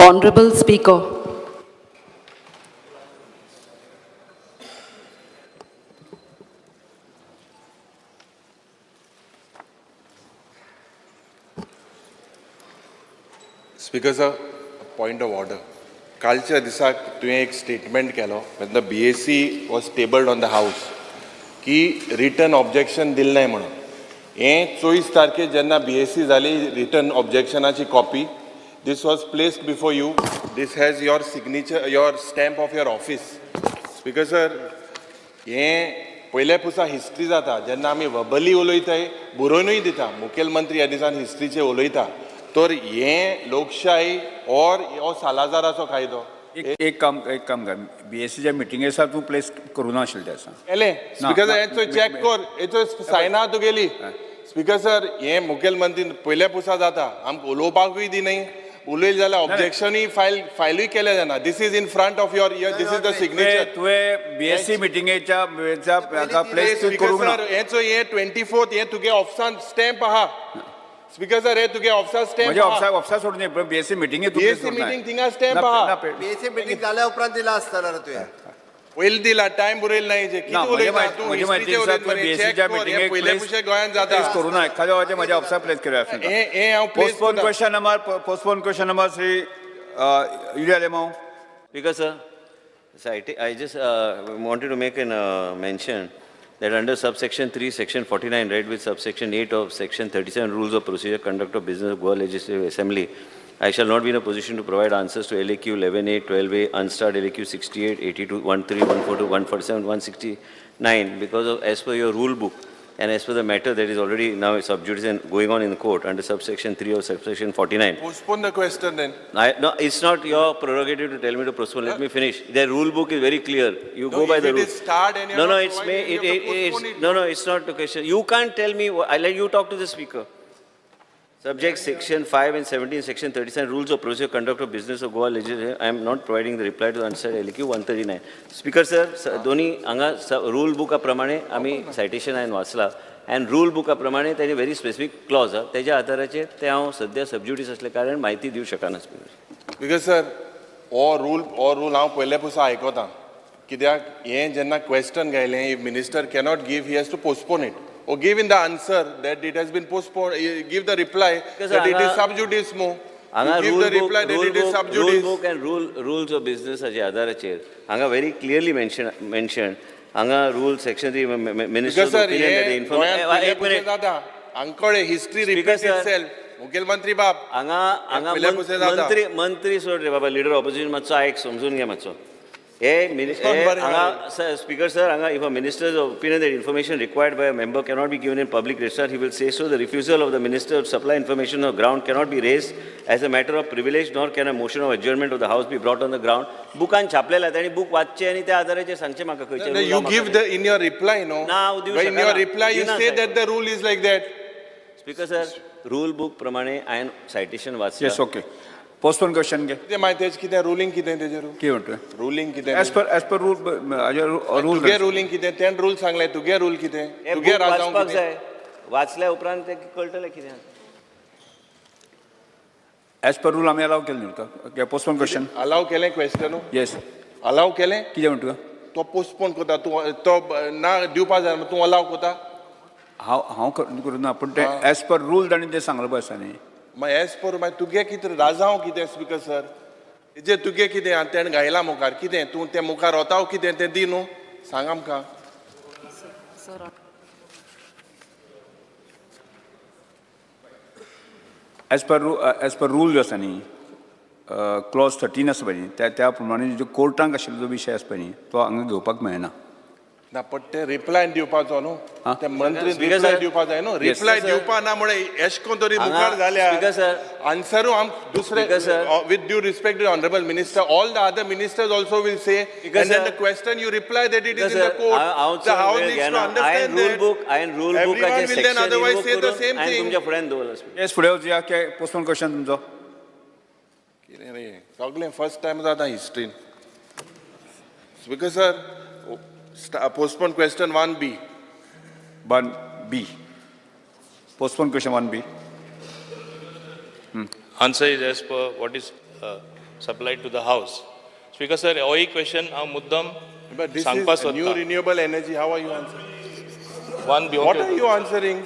Honorable Speaker. Speaker sir, a point of order. कालच्या दिसाक तुवें एक स्टेटमेंट केलो when the BSc was tabled on the house की रिटन ऑब्जेक्शन दिल नाही म्हणून. हें 24 तारखेर जेन्ना BSc जाली रिटन ऑब्जेक्शनाची copy, this was placed before you. This has your signature, your stamp of your office. Speaker sir, हें पयल्या पुसा हिस्ट्री जाता जेन्ना आमी वबली उलयताय बरोवनूय दिता मुखेलमंत्री ह्या दिसान हिस्ट्रीचे उलयता तर हें लोकशाही और हो सालाजाराचो कायदो. एक काम कर BScच्या मिटिंगेसा तू प्लेस करू नाशिल्लें तें सांग. केलें स्पीकर सर हेचो चॅक कर हेचो सायना तुगेली. स्पीकर सर हें मुखेलमंत्री पयल्या पुसा जाता आमकां उलोवपाकूय दिनाय उलयलें जाल्यार ऑब्जेक्शनूय फायलूय केलें जाना. This is in front of your this is the signature. तुवें BSc मिटिंगेच्या प्लेस करूंक ना. हेचो हें 24th हें तुगे ऑफिसान स्टॅम्प आहा. स्पीकर सर हे तुगे ऑफिसान स्टॅम्प म्हणजे ऑफिसा सोडून BSc मिटिंगे BSc मिटिंग थिंगा स्टॅम्प आहा. BSc मीटिंग जाल्या उपरांत दिला आसतना तुवें पयलीं दिला टायम बरयलो नाही जे कितें उलयता तूं हिस्ट्रीचे उलयता BScच्या मिटिंगेक पयले पुशे गोंयांत जाता करू ना. एखाद्या वाजे म्हज्या ऑफिसा प्लेस करूया. हे हांव place postpone question number Shri Ilya Lemau. Because I just wanted to make a mention that under subsection 3, section 49, read with subsection 8 of section 37 rules of procedure conduct of business of Goa Legislative Assembly, I shall not be in a position to provide answers to LAQ 11A, 12A, unstarred LAQ 68, 82, 13, 142, 147, 169 because of as per your rule book and as per the matter that is already now sub judice and going on in court under subsection 3 of subsection 49. Postpone the question then. No, it's not your prerogative to tell me to postpone. Let me finish. The rule book is very clear. You go by the rule. rule. It is starred and No, it's not the question. You can't tell me. I'll let you talk to the speaker. Subject section 5 and 17, section 37, rules of procedure conduct of business of Goa Legislature. I am not providing the reply to the answer LQ 139. Speaker sir, दोन्ही हांगा rule book प्रमाणे आम्ही citation हांवें वाचला and rule book प्रमाणे ताजे very specific clause हा तेज्या आधाराचेर ते हांव सध्या सबज्युडिस असले कारण माहिती दिवं शकना. Because sir, all rule हांव पयले पुसा आयकोता कित्याक हें जेन्ना question गायलें if minister cannot give he has to postpone it. Or give in the answer that it has been postponed, give the reply that it is sub judice mo. Give the reply that it is sub judice. Rule book and rules of business haje adharacher hanga very clearly mentioned hanga rule section 3 minister's opinion that the information ankole history repeats itself. मुखेलमंत्री बाब hanga मंत्री सोड रे बाबा leader opposition मातसो आयक समजून घे मातसो. Speaker sir, if a minister's opinion that information required by a member cannot be given in public registrar, he will say so. The refusal of the minister to supply information on the ground cannot be raised as a matter of privilege, nor can a motion of adjournment of the House be brought on the ground. Bukan छापलेला आहे आणि book वाचचे आणि त्या आधाराचे सांगचे माका खंयचे. You give the in your reply, no? In your reply, you say that the rule is like that. Speaker sir, rule book प्रमाणे I citation वाचला. Yes, okay. Postpone question घे. कितें माहिती कितें ruling कितें तेजेर? कितें म्हणतोय? Ruling कितें? As per rule तुगे ruling कितें? तें rule सांगलें तुगे rule कितें? तुगे राजांव कितें? वाचल्या उपरांत ते कळटलें कितें. As per rule आम्ही अलाव केलं नव्हतं. Postpone question. Allow केलें question? Yes. Allow केलें? कितें म्हणतोय? तो postpone कोता तूं तो ना दिवपा जाय तूं allow कोता? हांव करूं ना पूण ते as per rule ताणें तें सांगलें पळय आसा न्ही. एज पर तुगे कितें राजांव कितें स्पीकर सर तेजेर तुगे कितें तेणें घायला मुखार कितें तूं तें मुखार वताव कितें तें दी न्हू सांग आमकां. As per rule जो आसा न्ही क्लॉज 13 आसा पळय न्ही त्या प्रमाणे जो कोर्टांक आशिल्लो जो विशय आसा पळय न्ही तो हांगा घेवपाक मेळना. ना पण ते रिप्लाय दिवपाचो न्हू ते मंत्री रिप्लाय दिवपा जाय न्हू रिप्लाय दिवपा ना म्हणे एश कोन तरी मुखार जाल्या आन्सरू आम दुसरे with due respect to honourable minister all the other ministers also will say and then the question you reply that it is in the court the house needs to understand rule book will then otherwise say the same thing. तुमच्या फुड्यान दवरला. Yes फुडें वचया के postpone question तुमचो. कितें रे सगळें first time जाता हिस्ट्रीन. Speaker sir postpone question 1B. 1B. Postpone question 1B. Answer is as per what is supplied to the house. Speaker sir, हो एक question हांव मुद्दम But this सांगपा is new सोदतां. renewable energy. How are you answering? One be What okay. are you answering?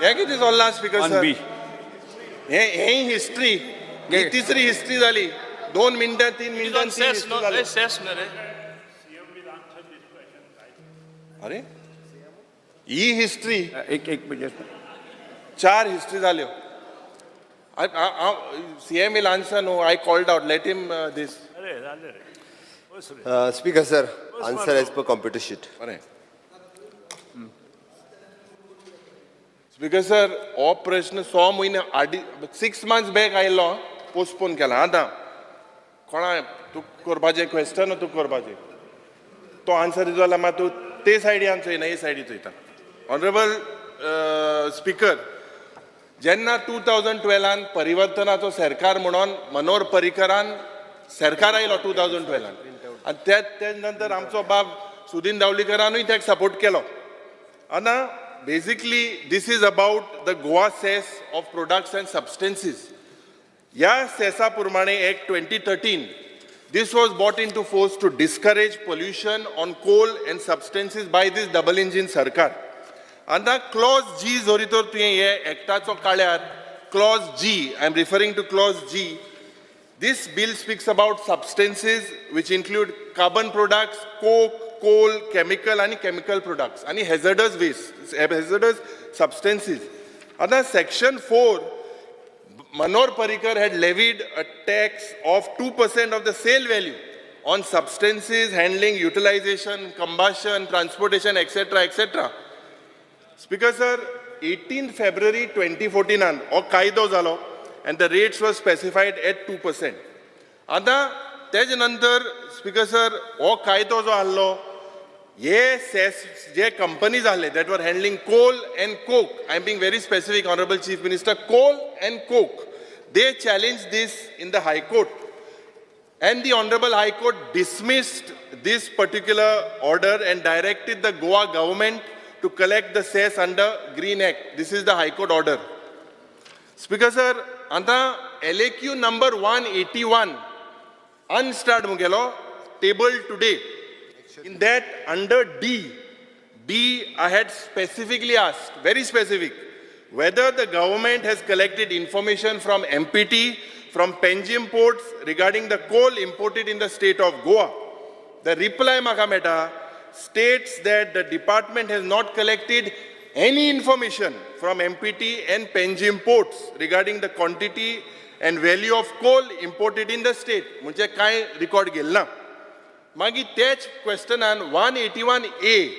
हे कितें चल्लां speaker one sir? बी हे हिस्ट्री. ही तिसरी हिस्ट्री जाली. 2 मिनटां 3 मिनटां Don't cess, हिस्ट्री no, जाली. cess, no, रे. अरे ही हिस्ट्री एक मिनिट 4 हिस्ट्री जाल्यो. CM will answer. No, I called out. Let him this. Speaker sir answer as per computer sheet. बरें. स्पीकर सर हो प्रश्न 6 म्हयने 6 months बॅक आयिल्लो पोस्टपोन केला. आतां कोणा तूं करपाचें क्वेश्चन तूं करपाचें तो आन्सर दिलो जाल्यार मात तूं ते सायडीन चोयना हे सायडीन चोयता. ऑनरेबल स्पीकर, जेन्ना 2012 परिवर्तनाचो सरकार म्हणून मनोहर पर्रीकरान सरकार आयलो 2012 आनी ते नंतर आमचो बाब सुदीन धावलीकरानूय ताका सपोर्ट केलो. आतां basically this is about the Goa cess of products and substances. ह्या सेसा प्रमाणे act 2013 this was brought into force to discourage pollution on coal and substances by this double engine sarkar. And the clause G zoritor tuye ye actacho kalyar clause G, I am referring to clause G. This bill speaks about substances which include carbon products, coke, coal, chemical and chemical products and hazardous waste, hazardous substances. And the section 4, Manor Parrikar had levied a tax of 2% of the sale value on substances, handling, utilization, combustion, transportation, etc., etc. Speaker sir, 18 February 2014 हो कायदो जालो and the rates were specified at 2%. आता तेज नंतर speaker sir हो कायदो जो आहलो ये सेस जे कंपनीज आहले that were handling coal and coke, I am being very specific, Honorable Chief Minister, coal and coke, they challenged this in the High Court and the Honorable High Court dismissed this particular order and directed the Goa government to collect the cess under Green Act. This is the High Court order. Speaker sir, आता LAQ number 181 unstarred mugelo tabled today. In that under D, I had specifically asked, very specific, whether the government has collected information from MPT, from Penjim ports regarding the coal imported in the state of Goa. The reply Makameta states that the department has not collected any information from MPT and Penjim ports regarding the quantity and value of coal imported in the state. म्हणजे काय record गेल ना. मागी तेच क्वेश्चनान 181A,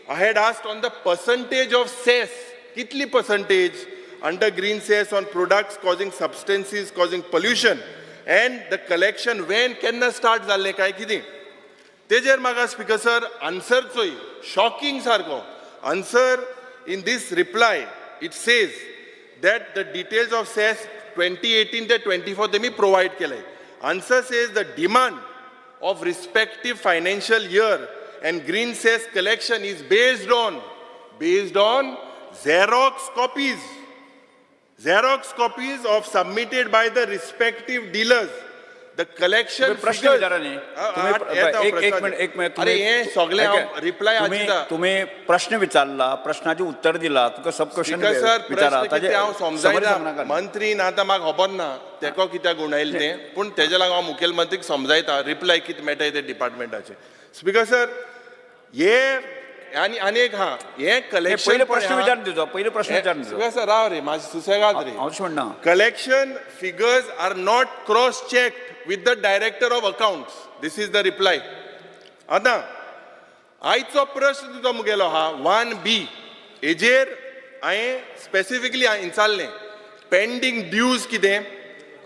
I had asked on the percentage of cess, कितली percentage under green cess on products causing substances, causing pollution, and the collection when केन्ना start जाल्लें काय कितें. तेजेर म्हाका स्पीकर सर आन्सर चोय शॉकिंग सारको. Answer in this reply, it says that the details of cess 2018 to 24 they provide केले. Answer says the demand of respective financial year and green cess collection is based on Xerox copies of submitted by the respective dealers. The collection प्रश्न figures. विचारा न्ही एक minute अरे हे सगळे reply आजता. तुम्ही प्रश्न विचारला प्रश्नाचे उत्तर दिला तुका सब क्वेश्चन स्पीकर सर विचारा प्रश्न कितें हांव समजायना मंत्रीन आतां म्हाका खबर ना तेको कित्याक गुणायलें तें पूण तेजे लागून हांव मुखेलमंत्रीक समजायता रिप्लाय कितें मेळटाय ते डिपार्टमेंटाचे. स्पीकर सर हे आनी एक हे कलेक्शन पहिले प्रश्न विचारून दिजो पहिले प्रश्न विचारून दिजो. स्पीकर सर राव रे माझी सुसेगाद रे. हांव म्हणना Collection figures are not cross-checked with the Director of Accounts. This is the reply. आतां आयचो प्रश्न तुजो मुगेलो हा 1B. हेजेर हांवें स्पेसिफिकली विचारलें पेंडींग ड्यूज कितें,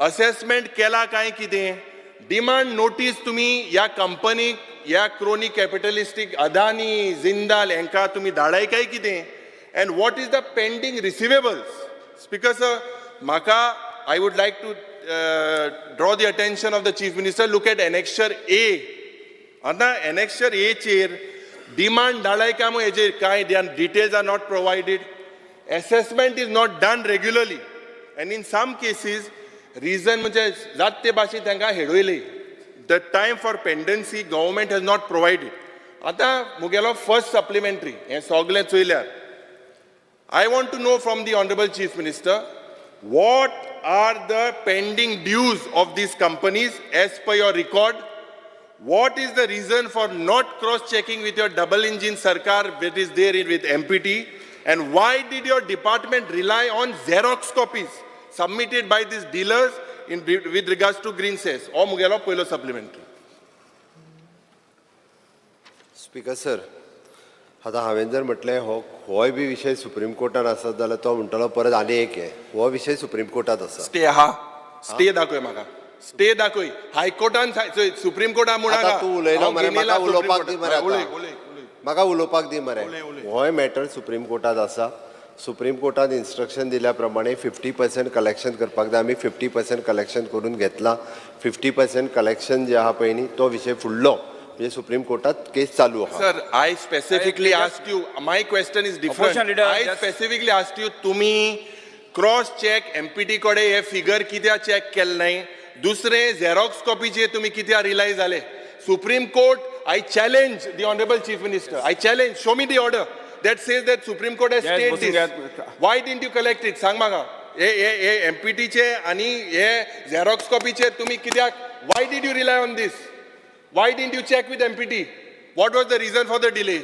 असेसमेंट केला काय कितें, डिमांड नोटीस तुमी ह्या कंपनीक ह्या क्रोनी कॅपिटलिस्टीक अदानी जिंदाल हांकां तुमी धाडय काय कितें, end what is the pending receivables. Speaker sir म्हाका I would like to draw the attention of the Chief Minister. Look at Annexure A. आता Annexure A चेर demand धाडाय काय मग हेजेर काय details are not provided. Assessment is not done regularly. And in some cases, reason म्हणजे जात ते भाशेन तांकां हेडयली. The time for pendency government has not provided. आतां मुगेलो फर्स्ट सप्लिमेंटरी हें सगळें चोयल्यार I want to know from the Honorable Chief Minister, what are the pending dues of these companies as per your record? What is the reason for not cross-checking with your double-engine Sarkar that is there with MPT? And why did your department rely on Xerox copies submitted by these dealers with regards to green cess? Or Mugelo Poilo supplementary. Speaker sir, आता हांवें जर म्हटलें होय बी विशय supreme कोर्टान आसत जाल्यार तो म्हणटलो परत आनी एक हे हो विशय सुप्रीम कोर्टात आसा. स्टे आहा. स्टे दाखय म्हाका. स्टे दाखय. हायकोर्टान सुप्रीम कोर्टान म्हूण आतां तूं उलयलो मरे म्हाका उलोवपाक दी मरे उलय आतां. उलय म्हाका उलोवपाक दी मरे. होय मॅटर सुप्रीम कोर्टात आसा. सुप्रीम कोर्टान इन्स्ट्रक्शन दिल्या प्रमाणे 50% कलेक्शन करपाक जाय. आमी 50% कलेक्शन करून घेतला. 50% कलेक्शन जे आहा पळय न्ही तो विशय फुडलो म्हणजे सुप्रीम कोर्टात केस चालू आहा. Sir, I specifically asked you, my question is different. Opposition leader, I just- specifically asked you, तुम्ही क्रॉस चेक MPT कडे हे फिगर कित्याक चेक केले नाही? दुसरे झेरॉक्स कॉपीचे तुम्ही कित्याक रिलाय झाले? Supreme Court, I challenge the Honorable Chief Minister. I challenge, show me the order that says that Supreme Court has Yes, stayed Bosu, this. yes. Why didn't you collect it? सांग म्हाका. हे MPT चे आणि हे Xerox कॉपीचे तुम्ही कित्याक? Why did you rely on this? Why didn't you check with MPT? What was the reason for the delay?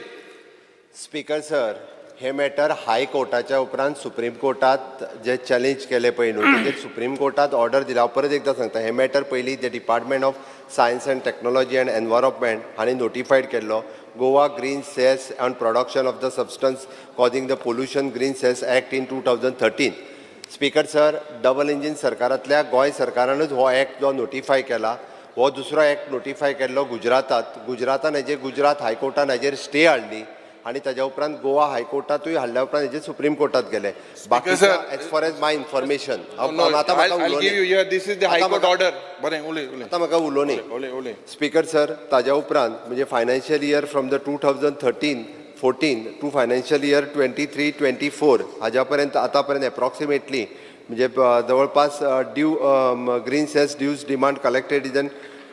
Speaker sir, हे matter हाय कोर्टाच्या उपरांत सुप्रीम कोर्टात जे चॅलेंज केले पळय न्हू तेजेर सुप्रीम कोर्टात ऑर्डर दिला. हांव परत एकदां सांगता, हे मॅटर पयलीं जे department of science and technology and environment हांणी नोटिफायड केल्लो. Goa green cess on production of the substance causing the pollution green cess act in 2013. Speaker sir, double engine सरकारांतल्या गोंय सरकारानूच हो ॲक्ट जो नोटिफाय केला. हो दुसरो ॲक्ट नोटिफाय केल्लो गुजरातान हेजेर गुजरात हायकोर्टान हेजेर स्टे हाडली आणि ताज्या उपरांत गोवा हायकोर्टातूय हाडल्या उपरांत हेजेर सुप्रीम कोर्टात गेले. बाकी sir, as far as my information I'll give you here. This is the High Court order. बरें उलय उलय. आतां म्हाका उलोवनी. उलय उलय. स्पीकर सर, ताज्या उपरांत म्हणजे financial year from the 2013-14 to financial year 23-24 हाज्या पर्यंत आतां पर्यंत एप्रॉक्सिमेटली म्हणजे जवळपास due green cess dues demand collected is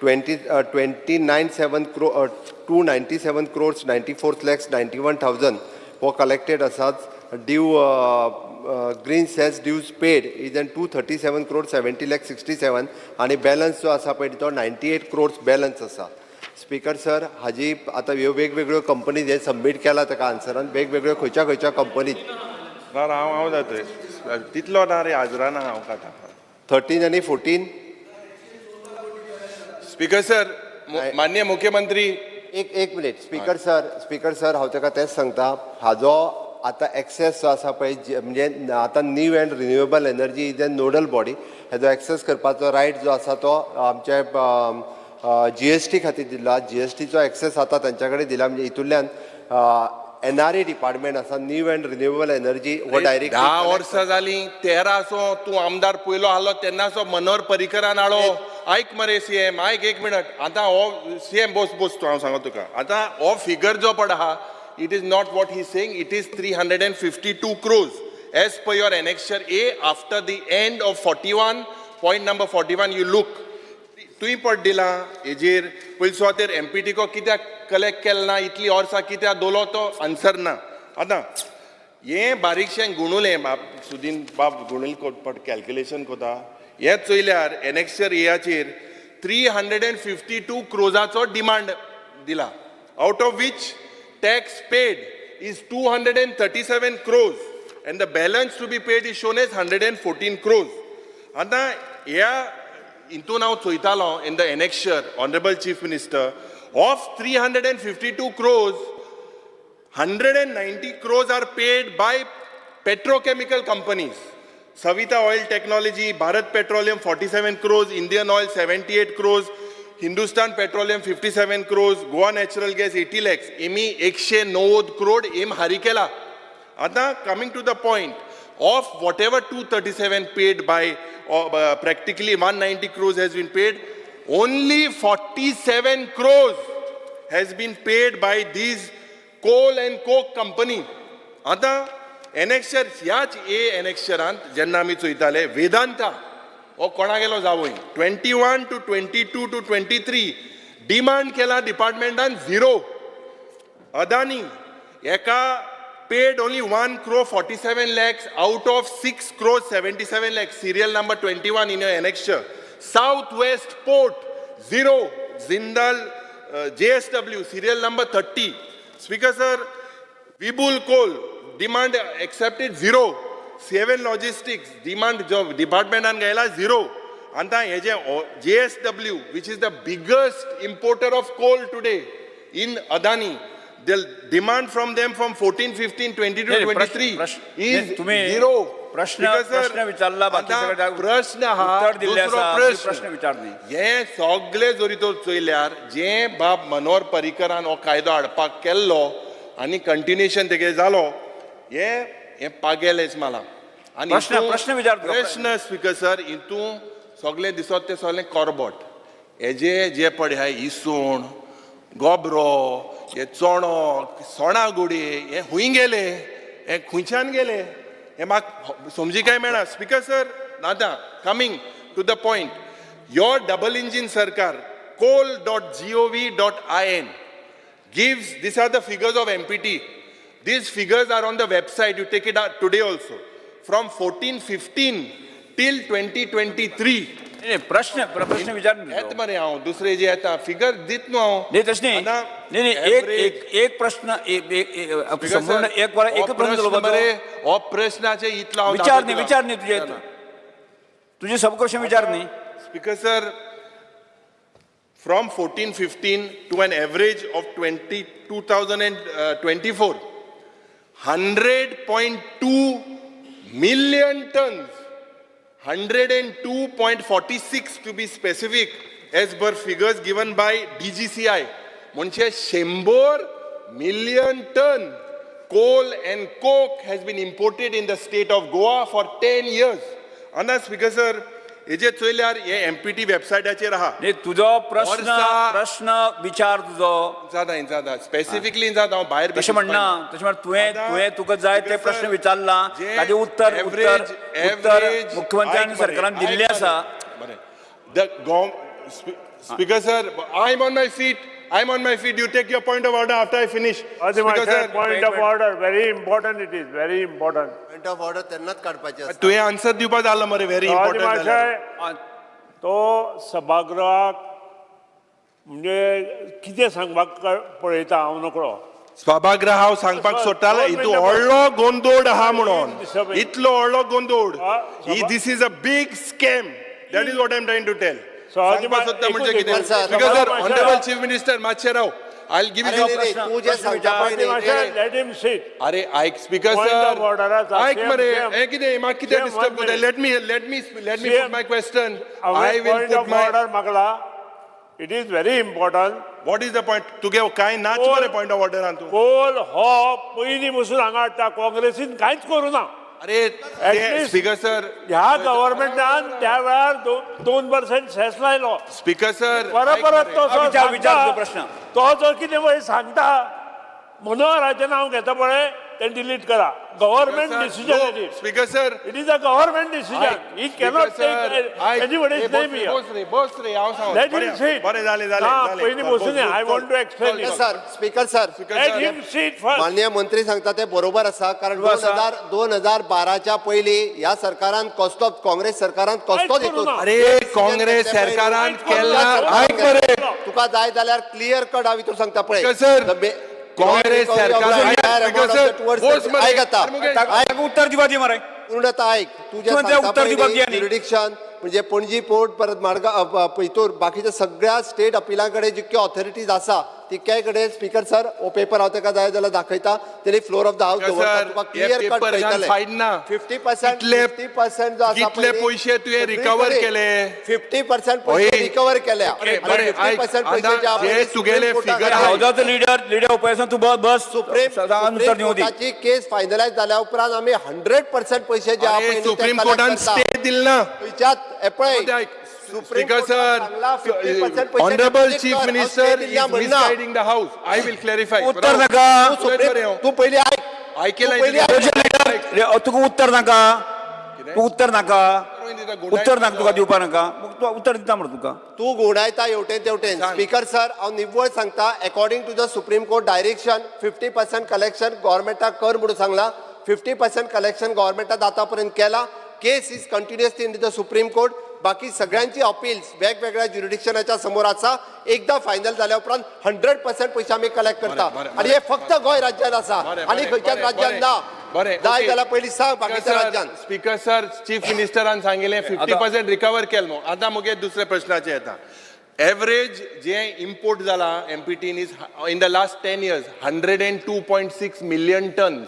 297 crores 94 lakhs 91,000 हो कलेक्टेड आसात. Due green cess dues paid is 237 crores 70 lakhs 67 आणि बॅलन्स जो आसा पळय तो 98 crores बॅलन्स आसा. स्पीकर सर, हाजी आतां ह्यो वेगवेगळ्यो कंपनीज हे सबमीट केला ताका आन्सरान वेगवेगळ्यो खंयच्या कंपनीज. हांव जातोय. तितलो ना रे हाजराना हांव खाता. 13 आणि 14. स्पीकर सर, माननीय मुख्यमंत्री, एक मिनिट. स्पीकर सर हांव ताका तेच सांगता, हाजो आतां एक्सेस जो आसा पळय म्हणजे आतां new and renewable energy is a nodal body. हेजो एक्सेस करपाचो रायट जो आसा तो आमचे GST खातीर दिला. GSTचो एक्सेस आतां तांच्या कडेन दिला म्हणजे हितूंतल्यान NRE डिपार्टमेंट आसा न्यू अँड रिन्युएबल एनर्जी हो डायरेक्ट 10 वर्सां जालीं. 13 तूं आमदार पयलो आसलो तेन्नाचो मनोहर पर्रीकरान हाडलो. आयक मरे CM, आयक एक मिनट. आतां हो CM बोस तूं हांव सांगता तुका. आतां हो फिगर जो पड आहा, it is not what he saying, it is 352 crores as per your annexure A after the end of 41, point number 41 you look. तुय पड दिला हेजेर पयलीं सुवातेर MPT को कित्याक कलेक्ट केल ना, इतली वर्सां कित्याक दवरलो तो आन्सर ना. आतां हें बारीकशें गुणुलें बाप सुदीन बाप गुणुल पड कॅल्क्युलेशन कोता. हें चोयल्यार एनेक्शर एयाचेर 352 crores डिमांड दिला. Out of which tax paid is 237 crores and the balance to be paid is shown as 114 crores. आतां ह्या हितून हांव चोयतालो in the annexure, honourable chief minister, of 352 crores, 190 crores are paid by petrochemical companies. Savita Oil Technology, Bharat Petroleum 47 crores, Indian Oil 78 crores, Hindustan Petroleum 57 crores, Goa Natural Gas 80 lakhs. एमी 190 crore एम हारी केला. आता coming to the point, of whatever 237 paid by practically 190 crores has been paid, only 47 crores has been paid by these coal and coke company. आता annexure ह्याच annexuरांत जेन्ना आमी चोयताले वेदांता हो कोणा गेलो जावोय 21 to 22 to 23 डिमांड केला डिपार्टमेंटान 0. अदानी एका paid only 1 crore 47 lakhs out of 6 crore 77 lakhs. Serial number 21 in your annexure. Southwest Port 0. Zindal JSW serial number 30. Speaker sir, Vibul Coal demand accepted 0. Seven Logistics demand job department and gaila 0. Anta JSW, which is the biggest importer of coal today in Adani, the demand from them from 14, 15, 22, 23 is 0. प्रश्न विचारला आता प्रश्न हा दुसरो प्रश्न विचारली हे सगळे जरी तो चोयल्यार जे बाब मनोहर पर्रीकरान हो कायदो हाडपाक केल्लो आनी कंटिन्युएशन तेगे जालो हे पागेलेच मला आनी प्रश्न विचार प्रश्न स्पीकर सर हितून सगळे दिसत ते सगळे कॉर्बोट जे पडे हाय इसवण गोबरो हे चोणोक सोणागुडी हे खूंय गेले हे खुंयच्यान गेले हे म्हाका समजिकाय मेळना स्पीकर सर दादा coming to the point your double engine सरकार coal.gov.in gives these are the figures of MPT. These figures are on the website. You take it out today also. From 14-15 till 2023. प्रश्न विचार येत मरे हांव दुसरे जे येता फिगर दित न्हू हांव नाही तशें नाही एक प्रश्न संपूर्ण एक प्रश्न मरे हो प्रश्नाचे इतलो हांव विचार न्ही तुझे सब क्वेश्चन विचार न्ही speaker sir from 14-15 to an average of 2024 100.2 million tons 102.46 to be specific as per figures given by DGCI. म्हणजे 100 million ton coal and coke has been imported in the state of Goa for 10 years. And that's because sir, हेजे चोयल्यार हे MPT वेबसायटाचेर आहा. तुझो प्रश्न विचार तुझो जाता specifically जाता हांव भायर तशें म्हणना तशें म्हण तुवें तुका जाय ते प्रश्न विचारला ताजे उत्तर मुख्यमंत्र्यान सरकारान दिल्ले आसा speaker sir I'm on my feet. You take your point of order after I finish. Speaker sir, point of order. Very important it is. Very important. Point of order त्यांनाच काडपाचे आसता. तुवें आन्सर दिवपाक जालो मरे व्हेरी इम्पॉर्टंट तो सभागृहाक म्हणजे कितें सांगपाक पळयता हांव नकळो. सभागृह हांव सांगपाक सोदतालो हितून व्हडलो गोंदोड आहा म्हणून इतलो व्हडलो गोंदोड this is a big scam that is what I am trying to tell सांगपाक सोदता म्हणजे कितें speaker sir honourable chief minister मातशें राव I'll give you तू जे सांगता Let him sit. अरे ऐक speaker Point sir of order आसा. ऐक मरे Same. हे कितें म्हाका कितें डिस्टर्ब करता let me put my question I will Point put of my order मागला. It is very important. what is the point तुगे कांय नाच मरे point of order तू कोल हो पयलीं बसून हांगा हाडटा काँग्रेसीन कांयच करूं ना. अरे least- स्पीकर सर ह्या गव्हर्नमेंटान त्या वेळार 2% सेस लायलो. स्पीकर सर परत तो विचार तो प्रश्न. तो जर कितें पळय सांगता मनोहराचें नांव घेता पळय तें डिलीट करा. Government decision it is. Speaker sir It is a government decision. He cannot take anybody's name here. बस रे हांव Let him sit. बरें जालें ना, पयलीं बसून I want to explain it. Speaker sir Let him sit first. माननीय मंत्री सांगता ते बरोबर आसा कारण 2012च्या पयलीं ह्या सरकारान कसलो काँग्रेस सरकारान कसलो कांयच करूं ना. अरे काँग्रेस सरकारान केला ऐक मरे तुका जाय जाल्यार क्लियर कट हांव भितर सांगता पळय सर, काँग्रेस सरकारान उत्तर दिवपा दी मरे पूर्णता ऐक तुझ्या उत्तर दिवपाक दिया न्ही. ज्युरिडिक्शन म्हणजे पणजी पोर्ट परत माडगांव हितूर बाकीच्या सगळ्या स्टेट अपिलांकडे जितक्यो ऑथॉरिटीज आसा तितक्याय कडेन स्पीकर सर हो पेपर हांव ताका जाय जाल्यार दाखयता तेणी फ्लोर ऑफ द हाऊस दवरता तुका क्लियर कट कळटले 50% जो आसा कितले पयशे तुवें रिकवर केले 50% पयशे रिकवर केल्या 50% पयशे जे तुगेले फिगर हाऊजाचो लिडर उपयोगान तू बस सुप्रीम कोर्टाची केस फायनलायज जाल्या उपरांत आमी 100% पयशे जे आहा पळय सुप्रीम कोर्टान स्टे दिला Speaker sir, Honorable Chief Minister is misguiding the House. I will clarify. उत्तर नाका तू पयली ऐकेला तुका उत्तर नाका तू उत्तर नाका गुणायत उत्तर नाका तुका दिवपा नाका मग तू उत्तर दिता म्हणून तुका तू गुणायता हेवटेन तेवटेन स्पीकर सर हांव निव्वळ सांगता according to the supreme court direction 50% collection गव्हर्मेंटाक कर म्हणून सांगला 50% कलेक्शन गव्हर्मेंटात आतां पर्यंत केला case is continuously in the supreme court बाकी सगळ्यांची अपील्स वेगवेगळ्या ज्युरिडिक्शनाच्या समोर आसा एकदा फायनल जाल्या उपरांत 100% पयशे आमी कलेक्ट करता आणि हे फक्त गोंय राज्यांत आसा आणि खंयच्याच राज्यांत ना जाय जाल्यार पयलीं सांग बाकीच्या राज्यांत स्पीकर सर चीफ मिनिस्टरान सांगिल्लें 50% रिकवर केलें न्हू आतां मुगे दुसऱ्या प्रश्नाचेर येता एवरेज जे इम्पोर्ट जाला एमपीटीन is in the last 10 years 102.6 million tons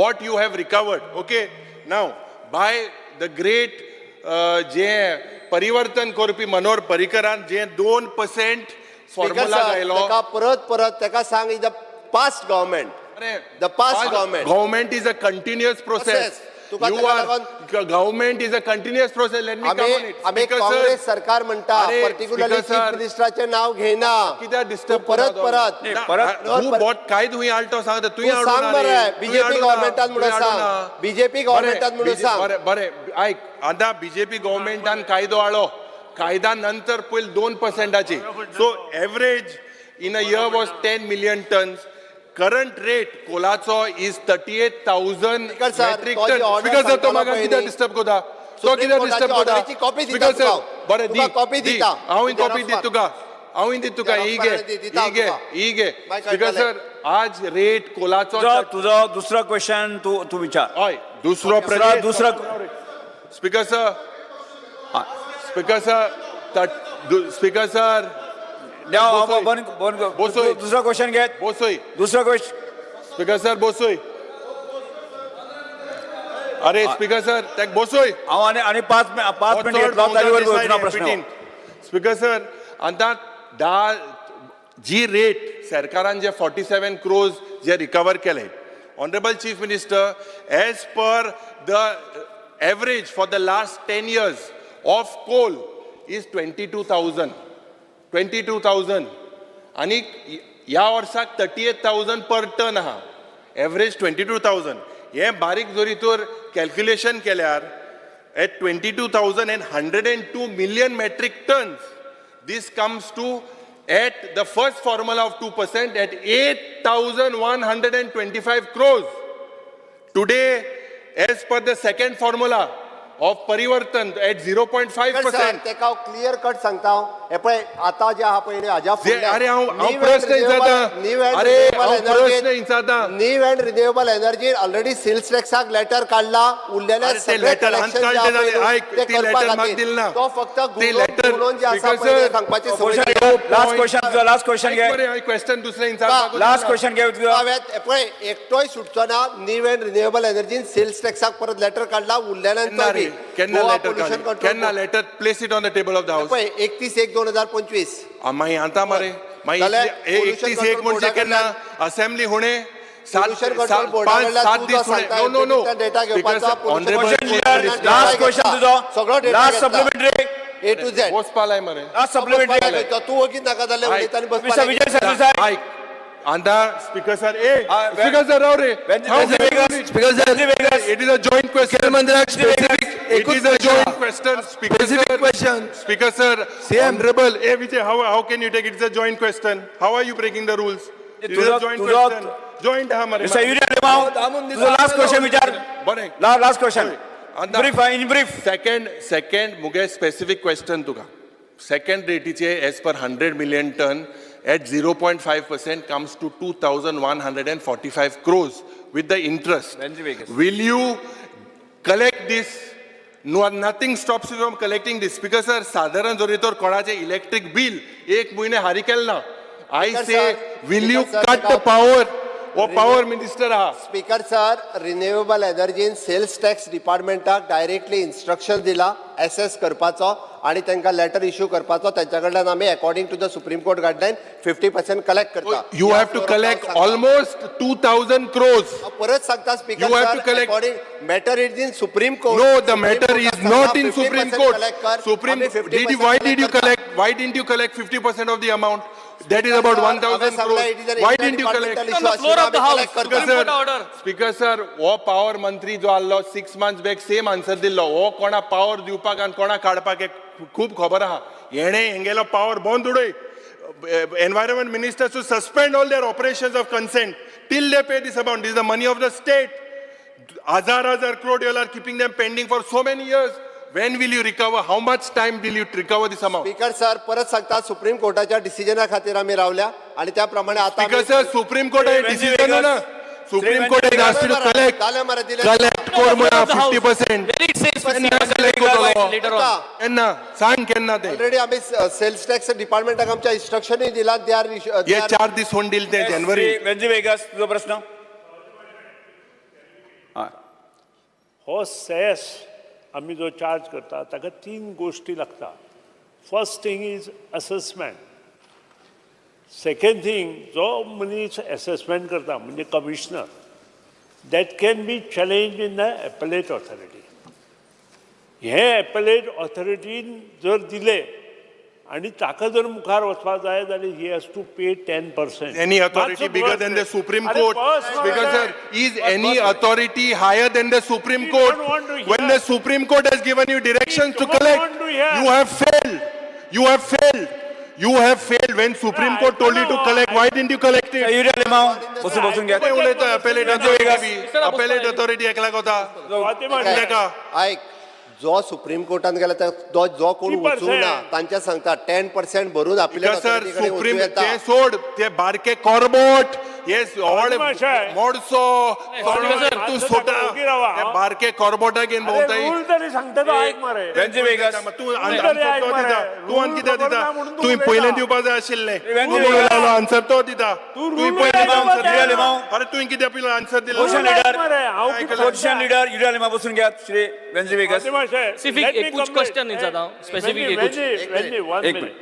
what you have recovered okay now by the great जे परिवर्तन करपी मनोहर पर्रीकरान जे 2% फॉर्म्युला गायलो तेका परत तेका सांग in the past government The past government is a continuous process. Government is a continuous process. Let me come on it. आम्ही काँग्रेस सरकार म्हणटा पर्टिक्युलरली चीफ मिनिस्टराचे नाव घेना कित्याक डिस्टर्ब परत काय तुवें आल्टो सांगता तुवें सांग बरें बीजेपी गव्हर्मेंटान म्हणून सांग बीजेपी गव्हर्मेंटान म्हणून सांग बरें आयक आतां बीजेपी गव्हर्मेंटान कायदो हाडलो कायदा नंतर पयलीं 2%ची so average in a year was 10 million tons current rate कोलाचो is 38,000 metric ton speaker sir तो म्हाका कित्याक डिस्टर्ब कोता तो कित्याक डिस्टर्ब कोता स्पीकर सर बरें दी कॉपी दिता हांव कॉपी दिता तुका हांव दिता तुका ही घे स्पीकर सर आज रेट कोलाचो तुझो दुसरो क्वेश्चन तू विचार हय दुसरो प्रश्न दुसरा स्पीकर सर बोसोय दुसरा क्वेश्चन घे बोसोय दुसरा क्वेश्चन स्पीकर सर बोसोय अरे स्पीकर सर तेक बोसोय हांव आनी 5 मिनिट घेतलो तारीवर वचना प्रश्न स्पीकर सर आतां जी रेट सरकारान जे 47 crores जे रिकवर केले honourable chief minister as per the average for the last 10 years of coal is 22,000 आणि ह्या वर्साक 38,000 पर टन आहा एवरेज 22,000 हे बारीक जोरी तर कॅल्क्युलेशन केल्यार eight 22,102 million metric tons this comes to at the first formula of 2% at 8,125 crores today as per the second formula of परिवर्तन at 0.5% तेका क्लियर कट सांगता हे पळय आता जे आहा पळय हाज्या अरे हांव प्रश्न विचारता new and renewable energy already sales टॅक्साक लेटर काढला उरलेले सगळे कलेक्शन तो फक्त म्हणून जे आसा पळय सांगपाची लास्ट क्वेश्चन घे क्वेश्चन दुसरे विचारता लास्ट क्वेश्चन घे पळय एकटोय सुटचो ना न्यू एंड रिन्युएबल एनर्जीन सेल्स टॅक्साक परत लेटर काढला उरलेल्यांचा केन्ना letter place it on the table of the house 31/1/2025 मागीर आता मरे मागीर 31 म्हणजे केन्ना असेंब्ली होणे 7 दीस नो लास्ट क्वेश्चन तुझो सगळो last supplementary A to Z पोचपालाय मरे लास्ट सप्लिमेंटरी तू वगीत नाका जाले उलयतानी बस मिस्टर विजय सरदेसाई आयक आंदा speaker sir speaker sir Rao ray speaker sir it is a joint question it is a joint question speaker sir honorable Vijay how can you take it? It's a joint question. How are you breaking the rules? It is a joint question. Joint ha mare Mr. Yuri Ademau last question विचार last question in brief second muge specific question tuka second rate iche as per 100 million ton at 0.5% comes to 2,145 crores with the interest. Will you collect this? No, nothing stops you from collecting this. Speaker sir, साधारण जोरी तर कोणाचे electric bill एक महिने हारी केल ना. I say, will you cut the power? वो पावर मिनिस्टर आहा. स्पीकर सर, रिन्युएबल एनर्जीन सेल्स टॅक्स डिपार्टमेंटाक डायरेक्टली इन्स्ट्रक्शन दिला एसेस करपाचो आणि तांकां लेटर इश्यू करपाचो तांच्या कडल्यान आमी according to the supreme court guideline 50% collect करता. You have to collect almost 2,000 crores. परत सांगता speaker sir, according matter is in supreme court. No, the matter is not in Supreme Court. Why did you collect 50% of the amount? that is about 1,000 आम्ही crores. सांगला, it is an Why didn't you collect? interdepartmental On the issue floor of the आम्ही House. collect करतो. Supreme Court order. Speaker sir, हो power मंत्री जो आल्लो 6 months back same answer दिल्लो. हो कोणा power दिवपाक आणि कोणा काडपाक एक खूप खबर आहा. येणे हेंगेलो power बंद उडय. Environment ministers to suspend all their operations of consent till they pay this amount. This is the money of the state. Hazar crore you all are keeping them pending for so many years. When will you recover? How much time will you recover this amount? Speaker sir परत सांगता supreme कोर्टाच्या डिसिजना खातीर आम्ही रावल्या आणि त्याप्रमाणे आता Speaker sir, Supreme Court has decision ना. Supreme Court has asked you to collect. Collect for म्हणा 50%. Where it says केन्ना 50% collect करतलो? later on. केन्ना? सांग केन्ना ते? ऑलरेडी आम्ही सेल्स टॅक्स डिपार्टमेंटाक आमच्या इन्स्ट्रक्शनूय दिला दे आर हे 4 दीस होऊन दिले ते जानेवारी. वेंजी वेगास तुझा प्रश्न. हां हो सेस आम्ही जो चार्ज करता ताका 3 गोष्टी लागता. First thing is assessment. Second thing जो मनीस असेसमेंट करता म्हणजे commissioner that can be challenge in the appellate authority. हे एपेलेट ऑथॉरिटीन जर दिले आणि ताका जर मुखार वचपाक जाय जाल्यार ही has to pay 10%. Any authority bigger than the Supreme Court? Speaker sir, is any authority higher than the Supreme Court? don't want to hear. When the Supreme Court has given you directions to don't collect, want to hear. you have failed. You have failed. You have failed when Supreme Court told you to collect. Why didn't you collect it? Urea लिमाव बसून घ्या. तुम्ही उलयता appellate authority. Appellate authority एकला कोता. फातिमा कितें का? ऐक जो सुप्रीम कोर्टात गेला तो जो कोण 3% वचूंक ना तांच्या सांगता 10% भरून आपल्या Because sir, Supreme ते सोड ते बारके कॉर्बोट येस ऑल माशाय. मोडसो sir, तू सोटा उगी रावा, ते हा. बारके कॉर्बोटा घेऊन भोंवताय. रूल तरी सांगता तो ऐक मरे. वेंजी वेगास तू तरी आन्सर ऐक तो मरे. दिता. तू आन कितें रूल दिता? खबर ना म्हणून तू तू उलयता. पयलें दिवपा जाय आशिल्लें. वेंजी तू वेगास. बोललो आन्सर तो दिता. तू तू रूल पयलें उलयता आन्सर मरे. दिता. अरे तू कितें पयलें आन्सर दिलो? Opposition ऐक leader. मरे, हांव कितें पोजिशन सांगता? लीडर युरिया लिमाव बसून घ्या. श्री वेंजी वेगास. Fatima Shaikh, Specific let me एकूच complete. question is आता, specific वेंजी, एकूच. वेंजी, वेंजी, one एक minute.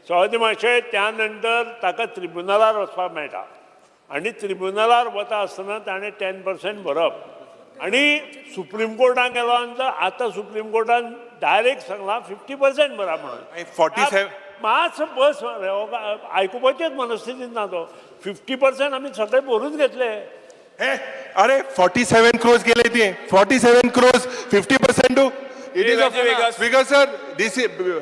फातिमा शेख, त्यानंतर ताका ट्रिब्युनलार वचपाक मेळटा आणि ट्रिब्युनलार वता आसतना ताणें 10% भरप आणि सुप्रीम कोर्टान गेलो आनी आतां सुप्रीम कोर्टान डायरेक्ट सांगलां 50% भरा म्हणून. 47 मातसो बस मरे, हो आयकुपाचेच मनस्थितीन ना तो. 50% आमी सगळे भरून घेतले. हे अरे 47 crores गेले ते 47 crores 50% टू इट इज वेंजी वेगास. बिकॉज सर दिस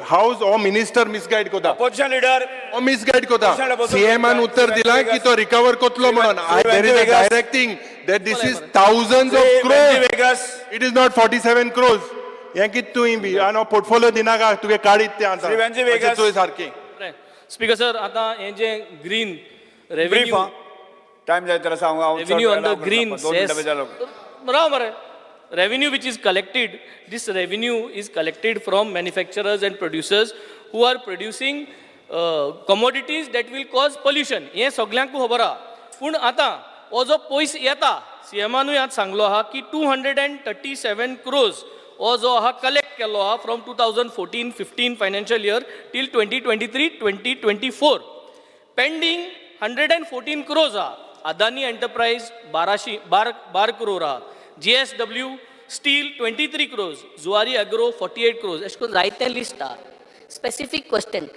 हाऊस ओ मिनिस्टर मिसगाईड कोता पोजिशन लीडर ओ मिसगाईड कोता कशाला बसून सीएमान बोलता? उत्तर दिला की तो रिकवर कोतलो म्हणून देयर इज अ वेगास. Direct thing that this is thousands of वेंजी crores वेगास. इट इज नॉट 47 crores हे कित तुवें बी आनी पोर्टफोलियो दिना का तुगे काडीत ते आतां श्री वेंजी वेगास. तुवें सारकें स्पीकर सर आता हे जे ग्रीन ब्रीफ रेव्हेन्यू हां टाइम जाय तर सांग revenue on the green cess. Bravo, Mare. Revenue which is collected, this revenue is collected from manufacturers and producers who are producing commodities that will cause pollution. हे सगळ्यांक खबर आहा. पूण आतां हो जो पयस येता सीएमानूय आज सांगलो आहा की 237 crores हो जो आहा कलेक्ट केल्लो आहा from 2014-15 financial year till 2023-2024. Pending 114 crores आहा. अदानी एंटरप्राइज 12 crore आहा. JSW steel 23 crores, Zuari agro 48 crores. अशें करून जायते लिस्ट आहा. स्पेसिफीक क्वेश्चन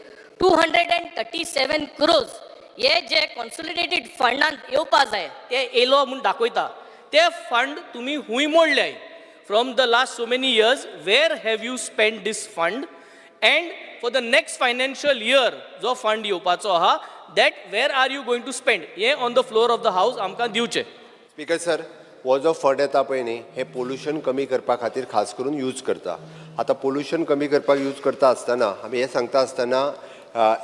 237 crores हे जे कॉन्सोलिडेटेड फंडांत येवपा जाय ते येलो म्हणून दाखयता. ते फंड तुम्ही हुंय मोडल्याय. From the last so many years where have you spend this fund and for the next financial year जो फंड येवपाचो आहा that where are you going to spend हे on the floor of the house आमकां दिवचे. Speaker sir हो जो fund येता पळय न्ही हे पोल्युशन कमी करपा खातीर खास करून यूज करता. आतां पोल्युशन कमी करपाक यूज करता आसतना आमी हे सांगता आसतना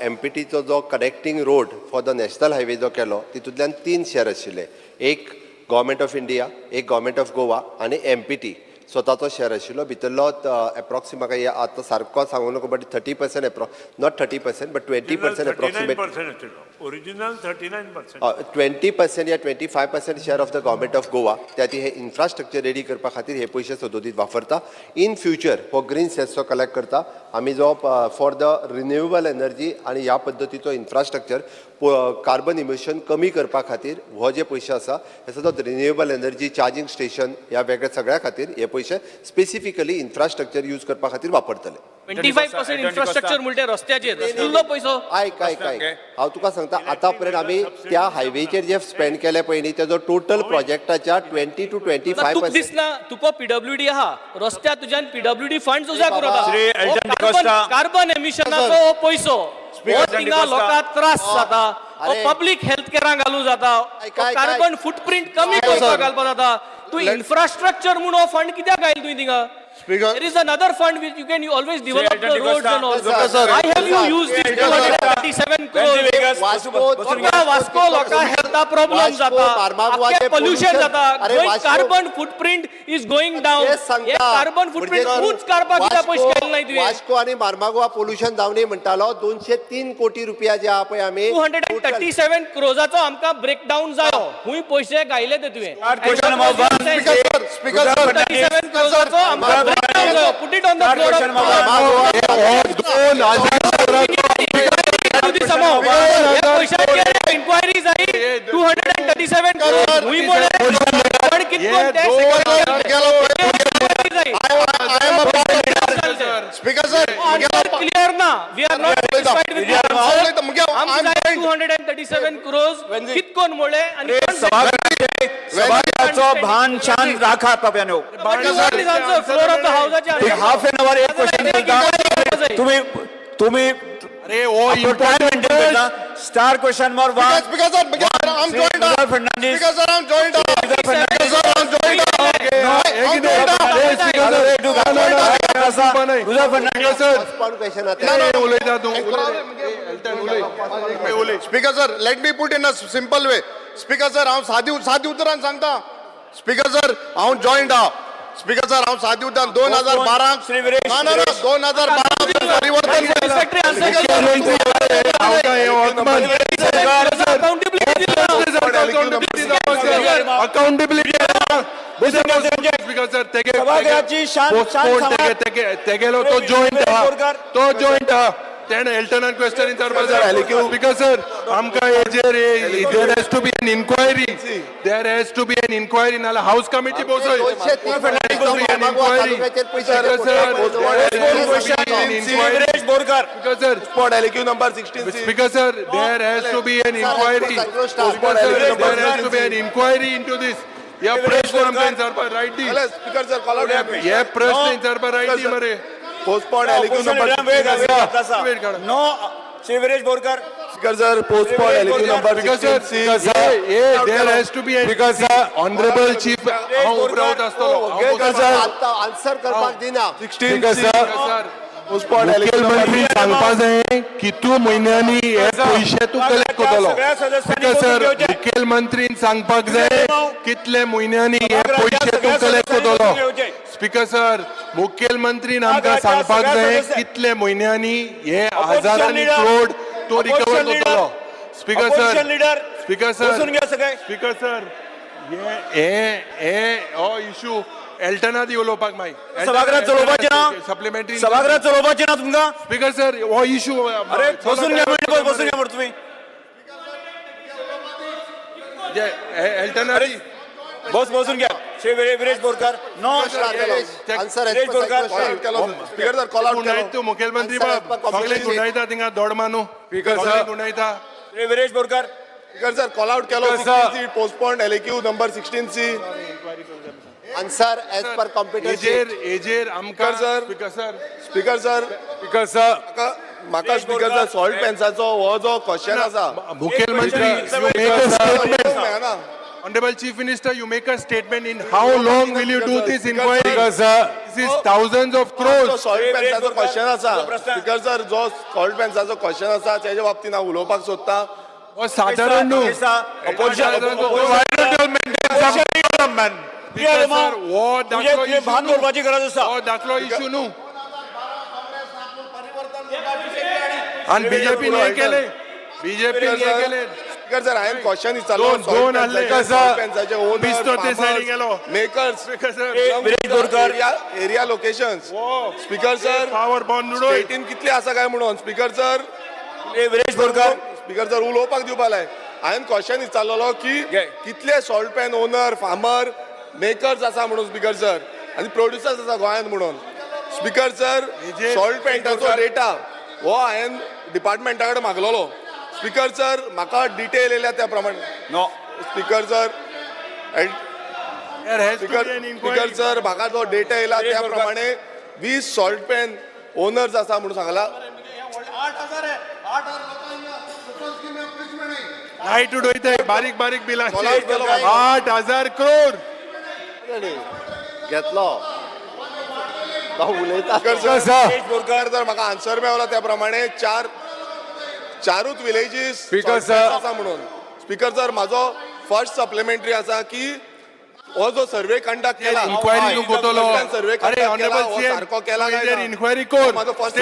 MPTचो जो connecting road for the national highway जो केलो तितूंतल्यान 3 शेअर आशिल्ले. एक गव्हर्मेंट ऑफ इंडिया, एक गव्हर्मेंट ऑफ गोवा आनी MPT स्वताचो शेअर आशिल्लो. भितरलो एप्रॉक्सिम म्हाका आतां सारको सांगूं नका but 30% not 30% but 20% approximate 39% original 39%. 20% या 25% share of the government of Goa त्या ती हे इन्फ्रास्ट्रक्चर रेडी करपा खातीर हे पयशे सदोदीत वापरता. इन फ्युचर हो ग्रीन सेसचो कलेक्ट करता आमी जो फॉर द रिन्युएबल एनर्जी आनी ह्या पद्दतीचो इन्फ्रास्ट्रक्चर कार्बन इमिशन कमी करपा खातीर हो जे पयशे आसा हे सतत रिन्युएबल एनर्जी चार्जिंग स्टेशन ह्या वेगळ्या सगळ्या खातीर हे पयशे स्पेसिफिकली इन्फ्रास्ट्रक्चर यूज करपा खातीर वापरतले 25% इन्फ्रास्ट्रक्चर म्हणटे रस्त्याचेर उरलो पयसो आयक हांव तुका सांगता आतां पर्यंत आमी त्या हायवेचेर जे स्पेंड केले पळय न्ही तेजो टोटल प्रोजेक्टाच्या 20 to 25% तुका दिसना तुका पीडब्ल्यूडी आहा रस्त्या तुज्यान पीडब्ल्यूडी फंड्स उजा श्री एल्टन डिकोस्टा. कार्बन एमिशनाचो हो पयसो हो थिंगा लोकांक त्रास जाता हो अरे. पब्लीक हेल्थ केरां घालूं जाता काय. कार्बन फुटप्रिंट कमी करपाक घालपा जाता तू इन्फ्रास्ट्रक्चर म्हणून हो फंड कित्याक घायल तुवें थिंगा There is another fund which you can always develop the roads and all. Why have you used this 237 crores? Vasco loka health problem jata. Akke pollution jata. Going carbon footprint is going down. Ye carbon footprint कुछ करपाक कित्याक पयशे केले नाय तुवें? वास्को आणि Marmagoa pollution जावनी म्हणटालो 203 कोटी रुपया जे आहा पळय आमी 237 क्रोजाचो आमकां ब्रेकडाऊन जालो. हुंय पयशे गायले ते तुवें. question number one. Speaker 237 क्रोजाचो आमकां breakdown जालो. Put it on the floor of inquiries I 237 crores हुई मोडे पण कितकोन ते Speaker sir, clear na we are not satisfied with the answer Hum 237 crores कितकोन मोडे आणि सभागृहाचो भान शान राखा पाप्यानो. फ्लोर ऑफ द हाऊसाचे हाफ एन आवर एक क्वेश्चन तुम्ही अरे ओ स्टार क्वेश्चन मार one. Speaker sir, I'm joined up. Fernandes Speaker sir, I'm joined up. Speaker sir, I'm joined up. I'm joined up. Question Speaker sir, let me put in a simple way. Speaker sir, हांव सादी उतरान सांगता. Speaker sir, हांव joined up. Speaker sir, हांव सादी उतरान 2012 श्री वीरेश. ना 2012 परिवर्तन सभागृहाची शान तेगेलो तो जॉइंट आहा तेणे एल्टनान क्वेश्चन विचारपाक जाय स्पीकर सर आमकां हेजेर there has to be an inquiry नाल्यार हाऊस कमिटी बसय Speaker sir, there has to be an inquiry. Speaker sir, there has to be an inquiry into this. या प्रश्न आमकां विचारपाक रायट दी. Speaker sir, call out happy. हे प्रश्न विचारपाक right दी मरे. Postpone LQ number no Shri Viresh Borkar. Speaker sir, postpone LQ number Speaker sir, there has to be an honorable chief. हांव उपरावत आसतलो. आन्सर करपाक दिना 16 मुखेलमंत्री सांगपा जाय कितू म्हयन्यांनी हे पयशे तूं कलेक्ट करतलो. स्पीकर सर मुखेलमंत्रीन सांगपाक जाय कितले म्हयन्यांनी हे पयशे तूं कलेक्ट करतलो. स्पीकर सर मुखेलमंत्रीन आमकां सांगपाक जाय कितले म्हयन्यांनी हे हजारांनी करोड तो रिकवर करतलो. स्पीकर सर हे हो इशू एल्टनात उलोवपाक माय सभागृहात चलोवपाचें ना. सप्लिमेंटरी सभागृहात चलोवपाचें ना तुमकां. स्पीकर सर हो इशू अरे बसून घ्या म्हणजे बसून घ्या म्हणटा तुम्ही. एल्टनारी बसून घ्या. Shri Viresh Borkar. No answer Viresh Borkar. Speaker sir, call out गुणायत तू मुखेलमंत्री बाब सगळे गुणायता थिंगा दोड मानू सगळे गुणायता. Shri Viresh Borkar. Speaker sir, call out केलो 16C postponed LQ number 16C. Answer as per competency एजेर आमकां सर. स्पीकर सर म्हाका स्पीकर सर सॉल्ट पेन्साचो हो जो क्वेश्चन आसा मुखेलमंत्री you make a statement. Honorable Chief Minister, you make a statement in how long will you do this inquiry? This is thousands of crores. Salt पेन्साचो question आसा speaker sir जो salt पेन्साचो question आसा तेच्या बाबतींत हांव उलोवपाक सोदतां. साधारण न्हू भान दवरपाची गरज आसा. हो दाखलो इशू न्हू आनी बीजेपीन हे केले स्पीकर सर हांवें क्वेश्चन विचारलो दोन आहले. पेन्साचे बिस्तो ते सायडीक गेलो. Makers Viresh Borkar. Area locations speaker sir पावर बॉन्ड उडोय स्टेटीन कितले आसा काय म्हणून speaker sir Viresh Borkar. Speaker sir उलोवपाक दिवपा लाय हांवें क्वेश्चन विचारलेलो की कितले salt pan owner farmer makers आसा म्हणून स्पीकर सर आनी प्रोड्युसर्स आसा गोंयांत म्हणून स्पीकर सर सॉल्ट पॅन्टाचो डेटा हो हांवें डिपार्टमेंटा कडेन मागलेलो स्पीकर सर म्हाका डिटेल येयल्या त्या प्रमाणे no speaker sir speaker sir म्हाका जो डेटा येयला त्या प्रमाणे 20 सॉल्ट पॅन ओनर्स आसा म्हणून सांगला लाईट उडयताय बारीक बारीक बिलांचे कोणाच गेलो बाई? 8,000 करोड घेतलो तो उलयता स्पीकर जर म्हाका आन्सर मेळलो त्या प्रमाणे चारूच विलेजीस स्पीकर सर. आसा म्हणून स्पीकर सर म्हाजो फर्स्ट सप्लिमेंटरी आसा की हो जो सर्वे कंडक्ट केला इन्क्वायरी तूं कोतलो सर्वे अरे ऑनरेबल सीएम सारको केला काय ना? इन्क्वायरी कोर म्हाजो फर्स्ट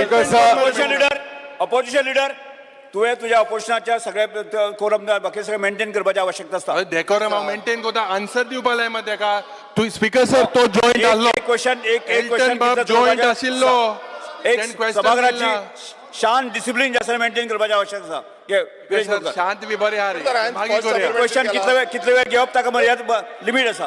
अपोजिशन लिडर तुवें तुज्या अपोजिशनाच्या सगळे कोरम बाकी सगळे मेंटेन करपाची आवश्यकता आसता डेकोरम हांव मेंटेन करता आन्सर दिवपा लाय मग तेका तू स्पीकर सर तो जॉईंट आसलो एक एल्टन क्वेश्चन बाब जॉईंट आशिल्लो एक Then question सभागृहाची दिला. शांत डिसिप्लिन जे आसा मेंटेन करपाची आवश्यकता आसा विरेश बोरकर. शांत बी बरे हा रे सर, हांवें मागीर first करूया. क्वेश्चन कितले वेळ घेवप ताका मर्याद लिमिट आसा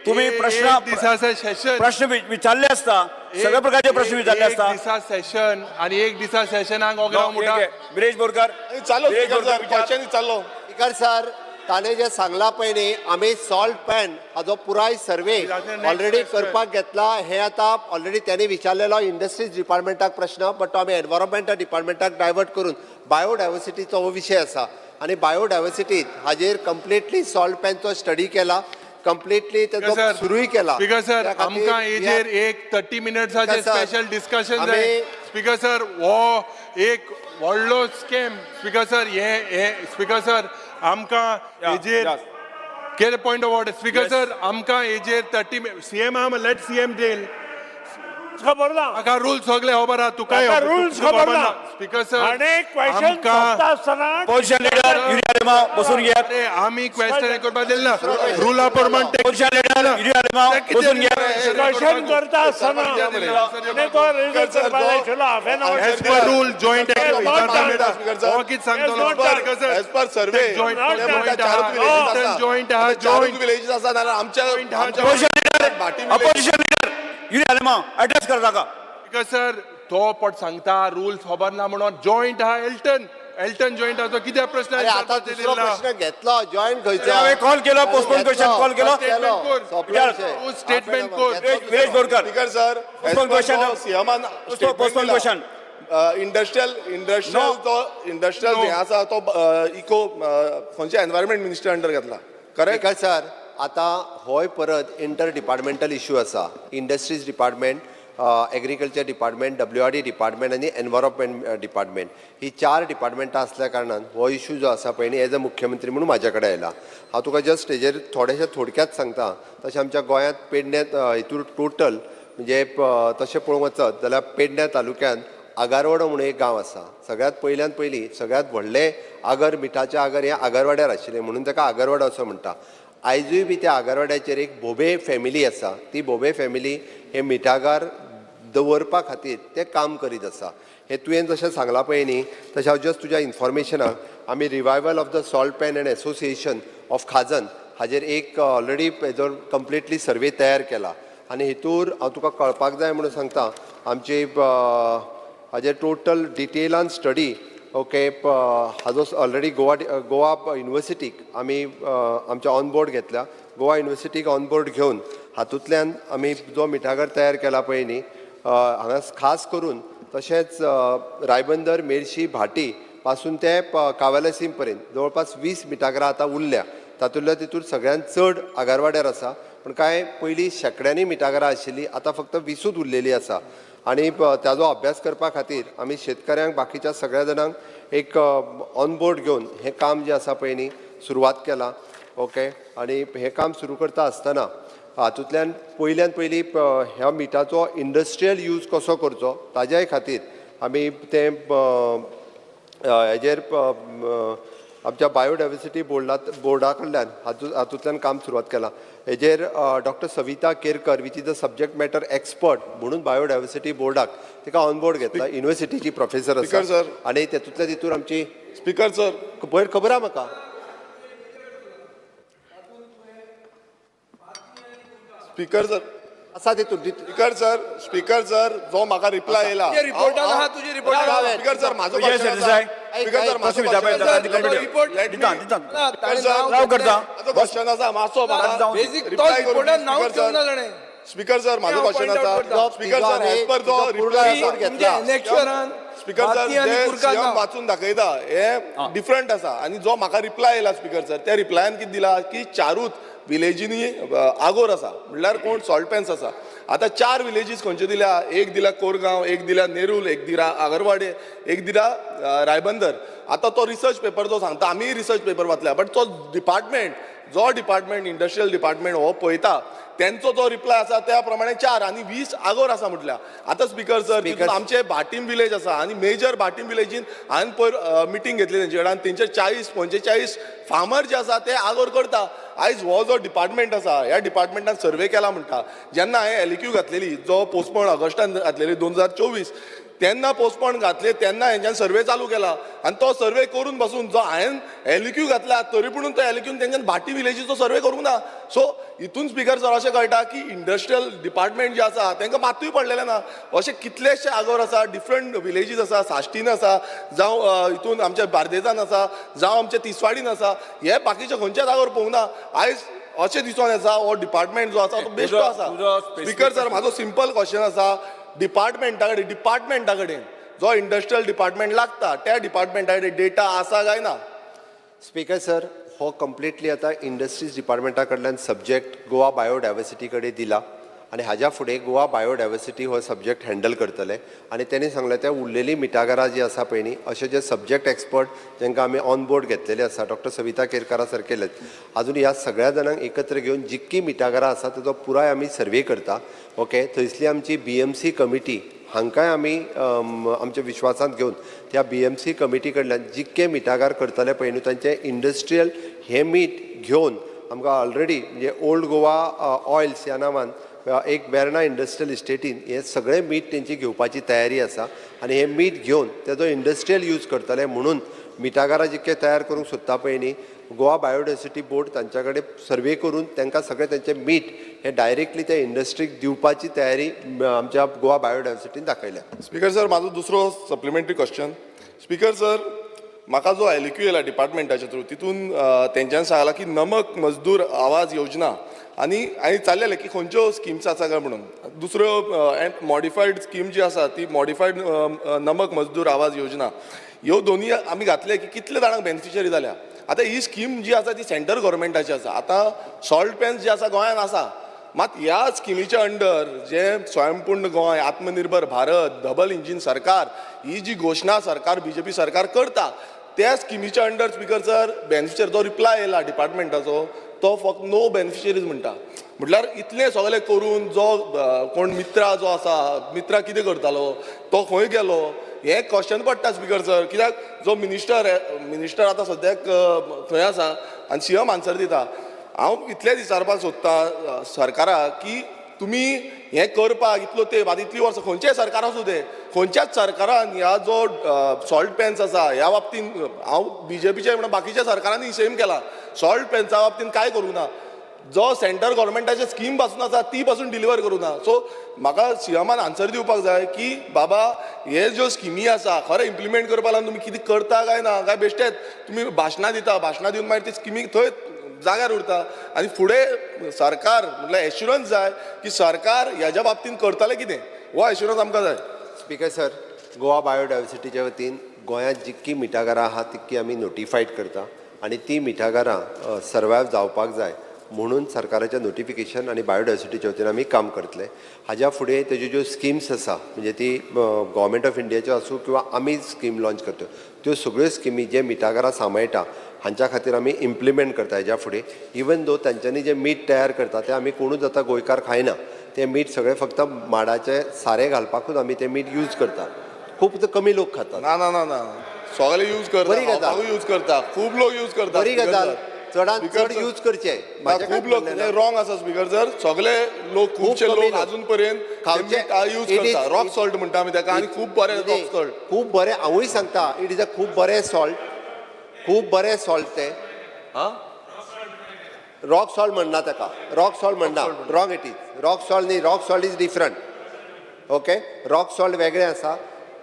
तुम्ही प्रश्न एक दिसाचे सेशन प्रश्न विचारले असता सगळ्या प्रकारचे प्रश्न विचारले एक असता दिसा सेशन आणि एक दिसा सेशनाक ओगराव मुठा विरेश बोरकर चालो Viresh speaker Borkar sir question चाललो स्पीकर सर ताणें जे सांगला पळय न्ही आमी सॉल्ट पॅन हाजो पुराय सर्वे ऑलरेडी करपाक घेतला हे आतां ऑलरेडी त्यांनी विचारलेलो इंडस्ट्रीज डिपार्टमेंटाक प्रश्न बट तो आमी एनवायरमेंट डिपार्टमेंटाक डायवर्ट करून बायोडायवर्सिटीचो हो विशय आसा आनी बायोडायवर्सिटीत हाजेर कंप्लिटली सॉल्ट पॅनचो स्टडी केला कंप्लिटली तेजो सुरूय केला स्पीकर सर त्या खातीर आमकां हेजेर एक 30 मिनिट्साचे Speaker sir, स्पेशल डिस्कशन आमी- जाय स्पीकर सर हो एक व्हडलो स्कॅम स्पीकर सर हे स्पीकर सर आमकां हेजेर केले point of order speaker sir आमकां हेजेर 30 सीएम आम लेट सीएम डेल खबर ना म्हाका रूल सगळे खबर आहा तुकाय ताका rules खबर ना. स्पीकर सर आणि क्वेश्चन सोंपता आसतना अपोजिशन लिडर युरिया बसून घ्या अरे आमी क्वेश्चन करपाक दिले ना रुला प्रमाण अपोजिशन लिडर युरिया बसून घ्या क्वेश्चन करता आसतना आणि तो रिजल्ट करपाक आशिल्लो half an as per rule joint speaker sir. हो कितें सांगतलो स्पीकर सर एज पर सर्वे जॉईंट आहा जॉईंट विलेजीस आसा नाल्यार आमच्या opposition leader baati opposition leader urea attach कर ताका स्पीकर सर तो पट सांगता रूल्स खबर ना म्हणून जॉईंट आहा एल्टन जॉईंट आहा तो कित्याक प्रश्न अरे आता दुसरो प्रश्न घेतलो जॉईंट खंयचो हांवें कॉल केलो पोस्टपोन क्वेश्चन कॉल केलो स्टेटमेंट कोर Viresh Borkar speaker sir Postpone question. सीएमान पोस्टपोन क्वेश्चन इंडस्ट्रियल हे आसा तो इको खंयच्या एनवायरमेंट मिनिस्टर अंडर घेतला करेक्ट स्पीकर सर आता होय परत इंटर डिपार्टमेंटल इश्यू आसा industries department agriculture department WRD department आनी एनवायरमेंट डिपार्टमेंट ही 4 डिपार्टमेंटां असल्या कारणान हो इश्यू जो आसा पळय न्ही एज अ मुख्यमंत्री म्हणून म्हाजे कडेन आयला हांव तुका जस्ट हेजेर थोडक्यात सांगता तशें आमच्या गोंयांत पेडण्यात हितूर टोटल म्हणजे तशें पळोवंक वचत जाल्यार पेडण्यां तालुक्यांत आगारवाडो म्हणून एक गांव आसा सगळ्यात पयली सगळ्यात व्हडले आगर मिठाचे आगर हे आगरवाड्यार आशिल्ले म्हणून ताका आगरवाडो असो म्हणटा आयजूय बी त्या आगरवाड्याचेर एक भोबे फॅमिली आसा ती भोबे फॅमिली हे मिठागार दवरपा खातीर ते काम करीत आसा हे तुवें जशें सांगलां पळय न्ही तशें हांव जस्ट तुज्या इन्फॉर्मेशनाक आमी revival of the salt pan and association of खाजन हाजेर एक ऑलरेडी हेजो कंप्लिटली सर्वे तयार केला आनी हितूर हांव तुका कळपाक जाय म्हणून सांगता आमची हाजेर टोटल डिटेलान स्टडी ओके हाजो ऑलरेडी गोवा युनिवर्सिटीक आमी आमच्या ऑनबोर्ड घेतल्या गोवा युनिवर्सिटीक ऑनबोर्ड घेवन हातूंतल्यान आमी जो मिठागर तयार केला पळय न्ही हांगा खास करून तशेंच रायबंदर मेर्शी भाटी पासून ते कावेलसीम पर्यंत जवळपास 20 मिठागरां आतां उरल्या तातूंतल्या तितूर सगळ्यांत चड आगारवाड्यार आसा पण कांय पयलीं शेकड्यांनी मिठागरां आशिल्लीं आतां फक्त 20च उरलेलीं आसा आनी ताजो अभ्यास करपा खातीर आमी शेतकऱ्यांक बाकीच्या सगळ्या जाणांक एक ऑनबोर्ड घेवन हें काम जें आसा पळय न्ही सुरवात केलां ओके आनी हें काम सुरू करता आसतना हातूंतल्यान पयली ह्या मिठाचो इंडस्ट्रियल यूज कसो करचो ताज्याय खातीर आमी तें हेजेर आमच्या बायोडायवर्सिटी बोर्डा कडल्यान हातूंतल्यान काम सुरवात केलां. हेजेर doctor Savita Kerkar which is the subject matter expert म्हणून बायोडायवर्सिटी बोर्डाक तिका ऑन बोर्ड घेतला. युनिव्हर्सिटीची प्रोफेसर स्पीकर आसा सर. आनी तेतूंतल्या तितून आमची स्पीकर सर पयर खबर आहा म्हाका. स्पीकर सर आसा तितून स्पीकर सर जो म्हाका रिप्लाय येयला रिपोर्टान आहा तुजी रिपोर्टान स्पीकर सर म्हाजो Yes, question sir, आसा. sir. स्पीकर सर म्हाजो question आसा. राव करता. म्हाजो क्वेश्चन आसा मातसो म्हाका बेसिक reply तो करून रिपोर्टान दी, नाव स्पीकर घेवना सर. जाणे स्पीकर सर म्हाजो हांव क्वेश्चन point out आसा. करता. स्पीकर सर एज पर जो रिप्लाय आसा म्हणजे इलेक्शनान स्पीकर सर जे सीएम वाचून दाखयता हे डिफरंट आसा आनी जो म्हाका रिप्लाय येयला स्पीकर सर त्या रिप्लायान कितें दिला की चारूच विलेजींनी आगोर आसा म्हणल्यार कोण सॉल्ट पॅन्स आसा. आतां 4 विलेजीस खंयच्यो दिल्या, एक दिला कोरगांव, एक दिला नेरूल, एक दिला आगरवाडे, एक दिला रायबंदर. आतां तो रिसर्च पेपर जो सांगता आमी रिसर्च पेपर वाचल्या बट तो डिपार्टमेंट इंडस्ट्रियल डिपार्टमेंट हो पळयता त्यांचो जो रिप्लाय आसा त्या प्रमाणे 4 आनी 20 आगोर आसा म्हटल्या. आतां स्पीकर सर तितून आमचे भाटीम विलेज आसा आनी मेजर भाटीम विलेजीन हांवें पयर मिटींग घेतली तेंचे कडेन आनी तेंचे 40-45 फार्मर जे आसा ते आगोर करता. आयज हो जो डिपार्टमेंट आसा ह्या डिपार्टमेंटान सर्वे केला म्हणटा. जेन्ना हांवें एलिक्यू घातलेली जो पोस्टपोन ऑगस्टान घातलेली 2024 तेन्ना पोस्टपोन घातले तेन्ना हेंच्यान सर्वे चालू केला आनी तो सर्वे करून बसून जो हांवें एलिक्यू घातला तरी पूण तो एलिक्यून तेंच्यान भाटी विलेजीचो सर्वे करूंक ना. सो हितून स्पीकर सर अशें कळटा की इंडस्ट्रियल डिपार्टमेंट जे आसा तांकां मातूय पडलेलें ना. अशे कितलेशे आगोर आसा डिफरंट विलेजीस आसा साश्टीन आसा जावं हितून आमच्या बार्देजान आसा जावं आमच्या तिसवाडीन आसा हे बाकीचे खंयचेच आगोर पळोवंक ना. आयज अशें दिसून येता हो डिपार्टमेंट जो आसा तो बेश्टो आसा. स्पीकर सर म्हाजो सिंपल क्वेश्चन आसा डिपार्टमेंटा कडेन जो इंडस्ट्रियल डिपार्टमेंट लागता त्या डिपार्टमेंटा कडेन डेटा आसा काय ना. स्पीकर सर हो कंप्लिटली आता इंडस्ट्रीज डिपार्टमेंटा कडल्यान सब्जेक्ट गोवा बायोडायवर्सिटी कडेन दिला आनी हाज्या फुडें गोवा बायोडायवर्सिटी हो सब्जेक्ट हँडल करतले आनी तेणी सांगलें त्या उरलेली मिठागरां जी आसा पळय न्ही अशे जे सब्जेक्ट एक्सपर्ट जांकां आमी ऑन बोर्ड घेतलेले आसा डॉक्टर सविता केरकारा सारकेलेच अजून ह्या सगळ्या जाणांक एकत्र घेवन जितकी मिठागरां आसा ताचो पुराय आमी सर्वे करता. ओके थंयसली आमची BMC कमिटी हांकांय आमी आमच्या विश्वासांत घेवन त्या BMC कमिटी कडल्यान जितके मिठागार करतले पळय न्हू तांचे इंडस्ट्रियल हे मीठ घेवन आमकां ऑलरेडी म्हणजे ओल्ड गोवा ऑयल्स ह्या नांवान एक बेर्ना इंडस्ट्रियल इस्टेटीन हे सगळे मीठ तेंची घेवपाची तयारी आसा आनी हे मीठ घेवन तेजो इंडस्ट्रियल यूज करतले म्हणून मिठागारां जितके तयार करूंक सोदता पळय न्ही गोवा बायोडायवर्सिटी बोर्ड तांच्या कडेन सर्वे करून तांकां सगळें तेंचें मीठ हे डायरेक्टली त्या इंडस्ट्रीक दिवपाची तयारी आमच्या गोवा बायोडायवर्सिटीन दाखयल्या. स्पीकर सर म्हाजो दुसरो सप्लिमेंटरी क्वेश्चन. स्पीकर सर म्हाका जो एलिक्यू येयला डिपार्टमेंटाच्या थ्रू तितून तेंच्यान सांगला की नमक मजदूर आवाज योजना आनी हांवें चाललेलें की खंयच्यो स्किम्स आसा काय म्हणून. दुसऱ्यो मॉडिफायड स्कीम जी आसा ती मॉडिफायड नमक मजदूर आवाज योजना ह्यो दोनी आमी घातले की कितले जाणांक बेनिफिशरी जाल्या. आतां ही स्कीम जी आसा ती सेंट्रल गव्हर्मेंटाची आसा. आतां सॉल्ट पॅन्स जे आसा गोंयान आसा मात ह्या स्किमीच्या अंडर जे स्वयंपूर्ण गोंय आत्मनिर्भर भारत डबल इंजीन सरकार ही जी घोशणा सरकार BJP सरकार करता त्या स्किमीच्या अंडर स्पीकर सर बेनिफिशरी जो रिप्लाय येयला डिपार्टमेंटाचो तो फक्त नो बेनिफिशरीज म्हणटा. म्हटल्यार इतलें सगळें करून जो कोण मित्रा जो आसा मित्रा कितें करतालो तो खंय गेलो हे क्वेश्चन पडटा स्पीकर सर. कित्याक जो मिनिस्टर आतां सद्याक थंय आसा आनी CM आन्सर दिता. हांव इतलें विचारपाक सोदता सरकाराक की तुमी हें करपाक इतलो तेंप आतां इतलीं वर्सां खंयचेय सरकार आसूं तें खंयच्याच सरकारान ह्या जो सॉल्ट पॅन्स आसा ह्या बाबतीन हांव BJPचे म्हणून बाकीच्या सरकारांनी सेम केला. सॉल्ट पॅन्सा बाबतीन कांय करूं ना. जो सेंट्रल गव्हर्मेंटाचे स्कीम पासून आसा ती पासून डिलिव्हर करूं ना. सो म्हाका CMान आन्सर दिवपाक जाय की बाबा हे ज्यो स्किमी आसा खरें इम्प्लिमेंट करपा लागून तुमी कितें करता काय ना काय बेश्टेच तुमी भाशणां दिवन मागीर ती स्किमीक थंय जाग्यार उरता आनी फुडें सरकार म्हटल्यार एश्युरन्स जाय की सरकार ह्याच्या बाबतीन करतलें कितें हो एश्युरन्स आमकां जाय. स्पीकर सर गोवा बायोडायवर्सिटीच्या वतीन गोंयांत जितकी मिठागरां आहा तितकी आमी नोटिफायड करता आनी ती मिठागरां सर्वायव जावपाक जाय म्हणून सरकाराच्या नोटिफिकेशन आनी बायोडायवर्सिटीच्या वतीन आमी काम करतले. हाज्या फुडें तेज्यो ज्यो स्किम्स आसा म्हणजे ती गव्हर्मेंट ऑफ इंडियाच्यो आसूं किंवा आमी स्कीम लॉन्च करता त्यो सगळ्यो स्किमी जे मिठागरां सांबाळटा हांच्या खातीर आमी इम्प्लिमेंट करता. हेज्या फुडें इवन दो तांच्यांनी जे मीठ तयार करता तें आमी कोणूच आतां गोंयकार खायना. तें मीठ सगळें फक्त माडाचे सारें घालपाकूच आमी तें मीठ यूज करता. खूप कमी लोक खातात. ना ना ना ना सगळे यूज बरी गजाल. करता यूज करता खूप लोक यूज करतात बरी गजाल, चडांत Speaker चड sir. यूज करचे. ना, खूप लोक रॉंग आसा स्पीकर सर सगळे लोक खूपशे कमी लोक लोक. अजून पर्यंत खावचे. यूज It is- करता रॉक सॉल्ट म्हणटा आमी ताका आनी खूप बरें रॉक सॉल्ट खूप बरें हांवूय सांगता इट इज अ खूप बरें सॉल्ट, खूप बरें सॉल्ट ते. रॉक सॉल्ट म्हणना ताका, रॉक सॉल्ट म्हणना, wrong it is. Rock salt न्ही, rock salt is different. Okay, rock salt वेगळें आसा.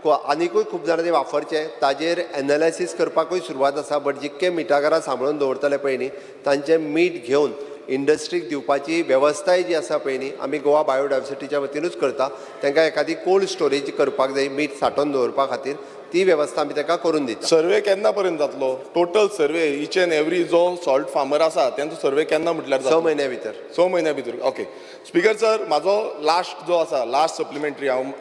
आनीकूय खूप जाणां ते वापरचे. ताजेर एनालायसीस करपाकूय सुरवात आसा. बट जितके मिठागरां सांबाळून दवरतले पळय न्ही तांचें मीठ घेवन इंडस्ट्रीक दिवपाची वेवस्थाय जी आसा पळय न्ही आमी गोवा बायोडायवर्सिटीच्या वतीनूच करता. तांकां एखादी कोल्ड स्टोरेज करपाक जाय मीठ सांठोवन दवरपा खातीर, ती वेवस्था आमी ताका करून दिता. सर्वे केन्ना पर्यंत जातलो total survey each and every जो सॉल्ट फार्मर आसा त्यांचो सर्वे केन्ना म्हटल्यार 6 म्हयन्या भितर. 6 म्हयन्या भितर. ओके स्पीकर सर म्हाजो लास्ट जो आसा लास्ट सप्लिमेंटरी हांव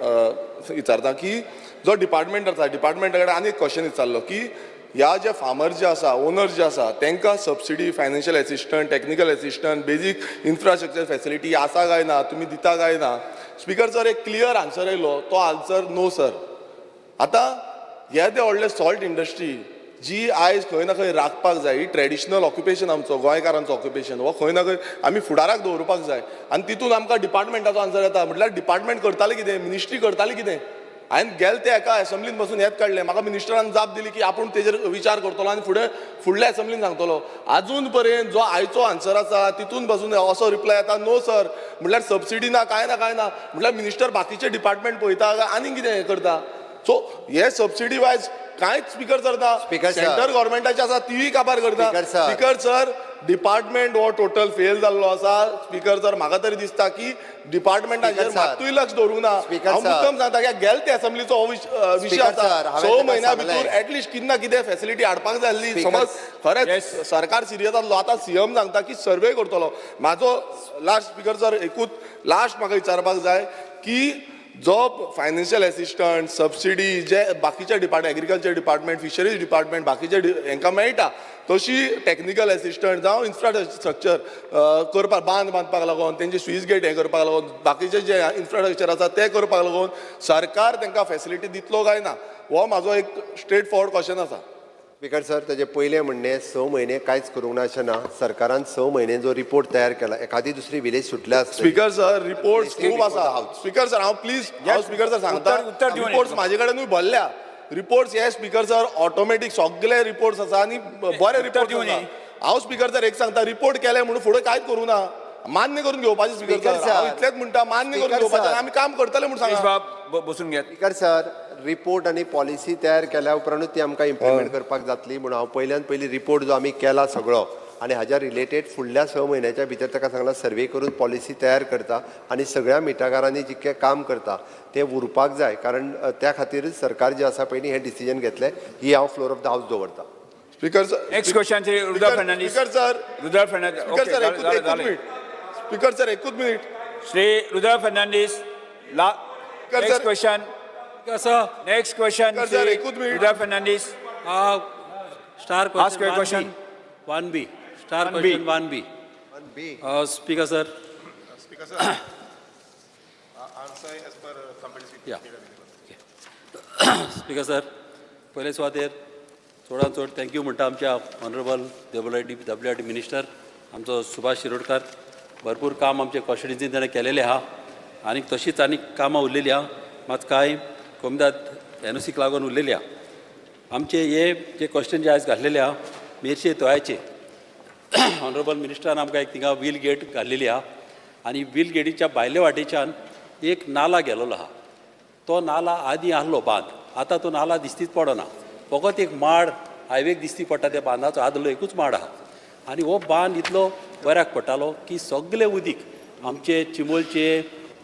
विचारता की जो डिपार्टमेंट आसा डिपार्टमेंटा कडेन आनी एक क्वेश्चन विचारलो की ह्या जे फार्मर जे आसा ओनर जे आसा तांकां subsidy financial assistant technical assistant basic infrastructure facility आसा काय ना तुमी दिता काय ना. स्पीकर सर एक क्लियर आन्सर येयलो तो आन्सर नो सर. आतां हे ते व्हडले सॉल्ट इंडस्ट्री जी आयज खंय ना खंय राखपाक जाय ही ट्रेडिशनल ऑक्युपेशन आमचो गोंयकारांचो ऑक्युपेशन हो खंय ना खंय आमी फुडाराक दवरपाक जाय आनी तितून आमकां डिपार्टमेंटाचो आन्सर येता म्हटल्यार डिपार्टमेंट करताले कितें मिनिस्ट्री करताली कितें. हांवें गेल ते एका एसंब्लीन बसून हेच काडलें म्हाका मिनिस्टरान जाप दिली की आपूण तेजेर विचार करतलो आनी फुडल्या एसंब्लीन सांगतलो. आजून पर्यंत जो आयचो आन्सर आसा तितून बसून असो रिप्लाय येता नो सर म्हटल्यार सबसिडी ना काय ना म्हटल्यार मिनिस्टर बाकीचे डिपार्टमेंट पळयता काय आनी कितें हें करता. सो हे सबसिडी वायज कांयच स्पीकर करता सेंटर गव्हर्मेंटाचे आसा तीय काबार करता. स्पीकर सर डिपार्टमेंट हो टोटल फेल जाल्लो आसा. स्पीकर सर म्हाका तरी दिसता की डिपार्टमेंटाचेर मात्तूय लक्ष दवरूंक ना. हांव मुद्दम सांगता की गेल ते एसंब्लीचो हो विशय आसा 6 म्हयन्या भितर एटलिस्ट कितें ना कितें फेसिलिटी हाडपाक जाय आसली. समज खरेंच सरकार सिरियस आसलो आतां सीएम सांगता की सर्वे करतलो. म्हाजो लास्ट स्पीकर सर एकूच लास्ट म्हाका विचारपाक जाय की जो फायनान्शियल एसिस्टंट सबसिडी जे बाकीचे department agriculture department fisheries department बाकीचे हांकां मेळटा तशी टेक्निकल एसिस्टंट जावं इन्फ्रास्ट्रक्चर करपाक बांदपाक लागून तेंचे स्विच गेट हें करपाक लागून बाकीचे जे इन्फ्रास्ट्रक्चर आसा ते करपाक लागून सरकार तांकां फेसिलिटी दितलो काय ना हो म्हाजो एक स्ट्रेट फॉरवर्ड क्वेश्चन आसा. स्पीकर सर ताजे पयलें म्हणणें 6 म्हयने कांयच करूंक ना अशें ना. सरकारान 6 म्हयने जो रिपोर्ट तयार केला एखादी दुसरी विलेज सुटल्या आसतली. स्पीकर सर रिपोर्ट्स खूप आसा. स्पीकर सर हांव प्लीज हांव स्पीकर सर सांगता रिपोर्ट्स म्हाजे कडेनूय भरल्या रिपोर्ट्स हे स्पीकर सर ऑटोमॅटीक सगळे रिपोर्ट्स आसा आनी बरे रिपोर्ट हांव स्पीकर सर एक सांगता रिपोर्ट केले म्हणून फुडें कांयच करूं ना मान्य करून घेवपाचें स्पीकर सर हांव इतलेंच म्हणटा मान्य करून घेवपाचें आमी काम करतले म्हणून सांगा. बसून घेत स्पीकर सर रिपोर्ट आनी पॉलिसी तयार केल्या उपरांतूच ती आमकां इम्प्लिमेंट करपाक जातली म्हणून हांव पयल्यान पयली रिपोर्ट जो आमी केला सगळो आनी हाज्या रिलेटेड फुडल्या 6 म्हयन्याच्या भितर ताका सांगला सर्वे करून पॉलिसी तयार करता आनी सगळ्या मिठागारांनी जितकें काम करता तें उरपाक जाय कारण त्या खातीरच सरकार जे आसा पळय न्ही हें डिसिजन घेतलें ही हांव फ्लोर ऑफ द हावस दवरता. Speaker sir next question Rudra Fernandes. Speaker sir Rudra Fernandes speaker sir एकूच मिनिट स्पीकर सर एकूच minute Shri Rudra Fernandes next question next question sir एकूच minute Rudra Fernandes star ask your question. 1B star question 1B speaker sir speaker sir पयले सुवातेर चडांत चड thank you म्हणटा आमच्या honourable WIT minister आमचो सुभाष शिरोडकार भरपूर काम आमचे कॉन्स्टिट्युन्सीन ताणें केलेलें आहा आनी तशीच आनी कामां उरलेलीं आहा मात कांय कोमदाद NOCक लागून उरलेलीं आहा. आमचे हे जे क्वेश्चन जे आयज घातलेले आहा मेरशे तोयाचे ऑनरेबल मिनिस्टरान आमकां एक थिंगा व्हील गेट घाल्लेली आहा आनी व्हील गेटीच्या भायले वाटेच्यान एक नाला गेलोलो आहा. तो नाला आदीं आहलो बांद आतां तो नाला दिसतीच पडना फकत एक माड हायवेक दिसती पडटा त्या बांदाचो आदलो एकूच माड आहा आनी हो बांद इतलो बऱ्याक पडटालो की सगळे उदीक आमचे चिमोलचे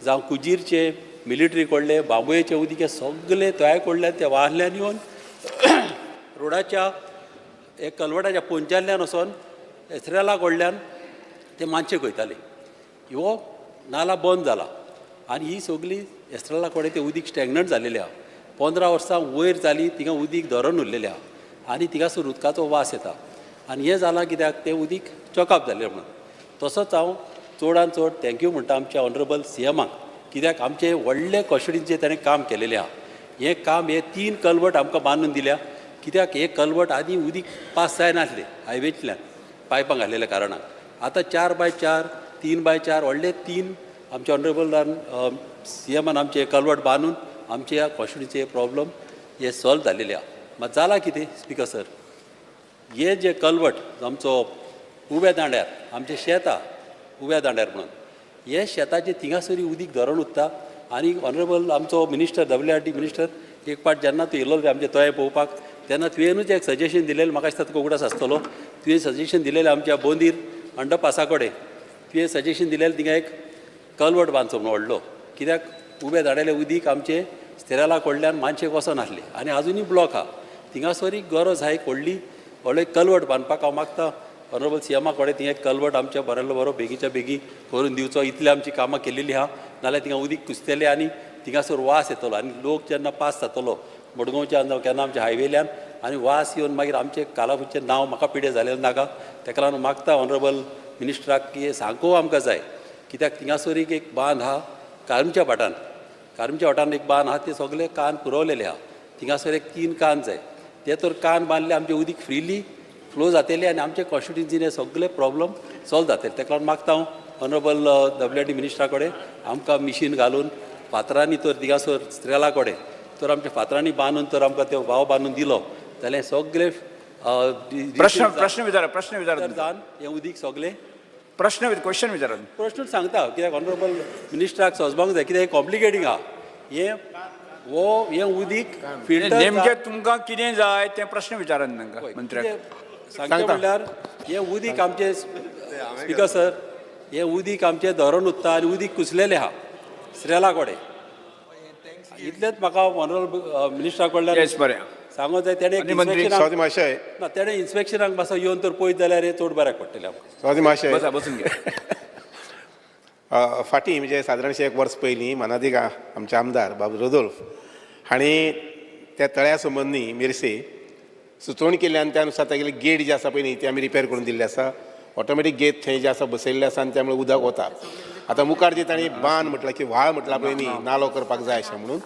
जावं कुजीरचे मिलिटरी कडले बांबोयेचे उदीक हे सगळे तोया कडल्यान ते वाहल्यान येवन रोडाच्या एक कलवटाच्या पोंच्याल्ल्यान वचोन एसरेला कडल्यान ते मानशेक वयताले. हो नाला बंद जाला आनी ही सगळी एसरेला कडेन ते उदीक स्टॅग्नंट जालेलें आहा. 15 वर्सां वयर जाली थिंगा उदीक धरण उरलेलें आहा आनी थिंगासर उदकाचो वास येता आनी हें जालां कित्याक तें उदीक चॉकअप जालें म्हणून. तसोच हांव चडांत चड थँक्यू म्हणटा आमच्या ऑनरेबल CMाक कित्याक आमचे व्हडले कॉन्स्टिट्युन्सीचें ताणें काम केलेलें आहा. हें काम हे 3 कल्वट आमकां बांदून दिल्या कित्याक हे कल्वट आदी उदीक पास जायनासले हायवेंतल्यान पायपां घाल्लेल्या कारणान आतां 4x4 3x4 व्हडले 3 आमच्या ऑनरेबलान CMन आमचे कल्वट बांदून आमच्या कॉन्स्टिट्युन्सीचे प्रॉब्लम हे सॉल्व जाल्लेले आहा मात जाला कितें स्पिकर सर हे जे कल्वट आमचो उब्या दांड्यार आमचें शेत आहा उब्या दांड्यार म्हणून हे शेताचे थिंगासरी उदीक धरण उरता आनी ऑनरेबल आमचो मिनिस्टर WRD मिनिस्टर एक पाट जेन्ना तूं येयलो आमचे तोय पळोवपाक तेन्ना तुवेंनूच एक सजेशन दिलेलें म्हाका दिसता तुका उगडास आसतलो तुवें सजेशन दिलेलें आमच्या बोंदीर अंडरपासा कडेन तुवें सजेशन दिलेलें थिंगा एक कल्वट बांदचो म्हणून व्हडलो कित्याक उबे धाडलेले उदीक आमचे स्टेराला कडल्यान मानशेक वचनासले आनी आजुनूय ब्लॉक आहा थिंगासरी गरज आहा एक व्हडलो एक कल्वट बांदपाक हांव मागता ऑनरेबल CMा कडेन थिंगा एक कल्वट आमच्या बरेलो बरो बेगीच्या बेगी करून दिवचो इतली आमची कामां केल्लेली आहा नाल्यार थिंगा उदीक कुसतेलें आनी थिंगासर वास येतलो आनी लोक जेन्ना पास जातलो मडगांवच्यान जावं केन्ना आमच्या हायवेल्यान आनी वास येवन मागीर आमचे कालापूरचें नांव म्हाका पिड्यार जालेलें नाका तेका लागून मागता ऑनरेबल मिनिस्टराक की हे सांगो आमकां जाय कित्याक थिंगासर एक बांद आहा कारमच्या वाठारान एक बांद आहा ते सगळे कान पुरवलेले आहा थिंगासर एक 3 कान जाय ते तर कान बांदले आमचे उदीक फ्रिली फ्लो जातले आनी आमचे कॉन्स्टिट्युन्सीन हे सगळे प्रॉब्लम सॉल्व जातले तेका लागून मागता हांव ऑनरेबल WRD मिनिस्टरा कडेन आमकां मिशीन घालून फातरांनी तर थिंगासर स्त्रेला कडेन तर आमच्या फातरांनी बांदून तर आमकां तो भाव बांदून दिलो जाल्यार सगळे प्रश्न विचारा जावन हें उदीक सगळे क्वेश्चन विचारा प्रश्न सांगता कित्याक ऑनरेबल मिनिस्टराक समजपाक जाय कित्याक कॉम्प्लिकेटींग आहा हें उदीक फिल्टर नेमकें तुमकां कितें जाय तें प्रश्न विचारात तांकां मंत्र्याक सांगता म्हणल्यार हें उदीक आमचें स्पिकर सर हें उदीक आमचें धरण उरता आनी उदीक कुसलेलें आहा स्त्रेला कडेन इतलेंच म्हाका ऑनरेबल मिनिस्टरा कडल्यान बरें सांगूंक जाय तेणें ना तेणें इन्स्पेक्शनाक मातसो येवन तर पळयत जाल्यार हें चड बऱ्याक पडटलें आमकां बसून घे फाटीं म्हणजे सादारणशें 1 वर्स पयलीं मानादीक आमचे आमदार बाबू रोदोल्फ हांणी त्या तळ्या संबंदी मेरसे सुचोवणी केल्ली आनी त्या अनुसार तागेले गेट जे आसा पळय न्ही ते आमी रिपेर करून दिल्ले आसा ऑटोमॅटीक गेट थंय जे आसा बसयल्ले आसा आनी त्यामुळे उदक वता आतां मुखार जे तांणी बांद म्हटला की व्हाळ म्हटला पळय न्ही नालो करपाक जाय अशें म्हणून